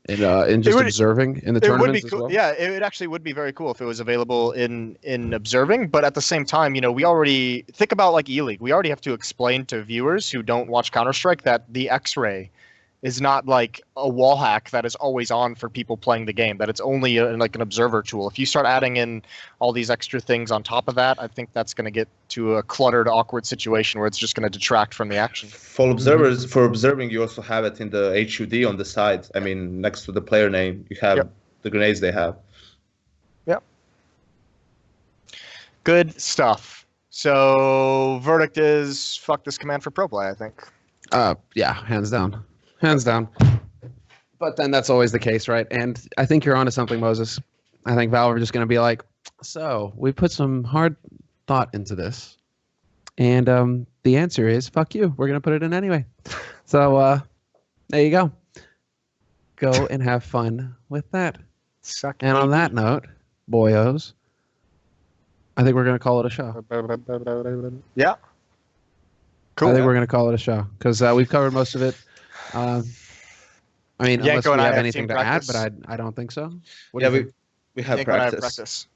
in just observing in the tournaments as well? Yeah, it actually would be very cool if it was available in observing. But at the same time, we already think about like E-League. We already have to explain to viewers who don't watch Counter-Strike that the X-ray is not like a wall hack that is always on for people playing the game, that it's only like an observer tool. If you start adding in all these extra things on top of that, I think that's going to get to a cluttered, awkward situation where it's just going to detract from the action. For observing, you also have it in the HUD on the side. I mean, next to the player name, you have the grenades they have. Yep. Good stuff. So, verdict is fuck this command for pro play, I think. Yeah, hands down. Hands down. But then that's always the case, right? And I think you're onto something, Moses. I think Valve are just going to be like, so we put some hard thought into this. And the answer is, fuck you. We're going to put it in anyway. So there you go. Go and have fun with that. And on that note, boyos, I think we're going to call it a show. Yeah. Cool. I think we're going to call it a show because we've covered most of it. I mean, unless we have anything to add, but I don't think so. We have practice.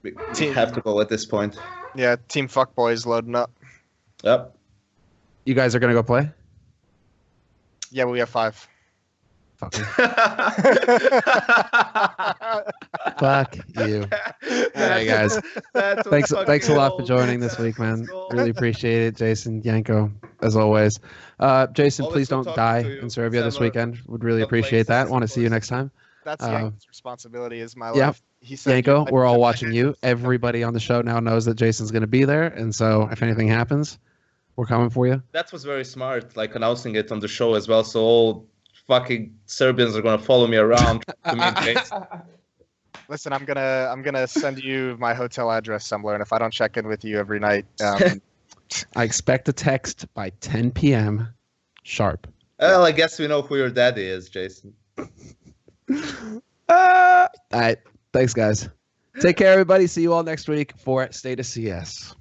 We have to go at this point. Yeah, Team Fuckboys loading up. Yep. You guys are going to go play? Yeah, we have 5. Fuck you. Fuck you. All right, guys. Thanks a lot for joining this week, man. Really appreciate it, Jason, Yanko, as always. Jason, please don't die in Serbia this weekend. Would really appreciate that. Want to see you next time. That's Yanko's responsibility is my life. Yeah. He said, Yanko, we're all watching you. Everybody on the show now knows that Jason's going to be there, and so if anything happens, we're coming for you. That was very smart, like announcing it on the show as well, so all fucking Serbians are going to follow me around to meet Jason. Listen, I'm gonna send you my hotel address, Semmler, and if I don't check in with you every night, I expect a text by 10 p.m. sharp. Well, I guess we know who your daddy is, Jason. All right. Thanks, guys. Take care, everybody. See you all next week for State of CS.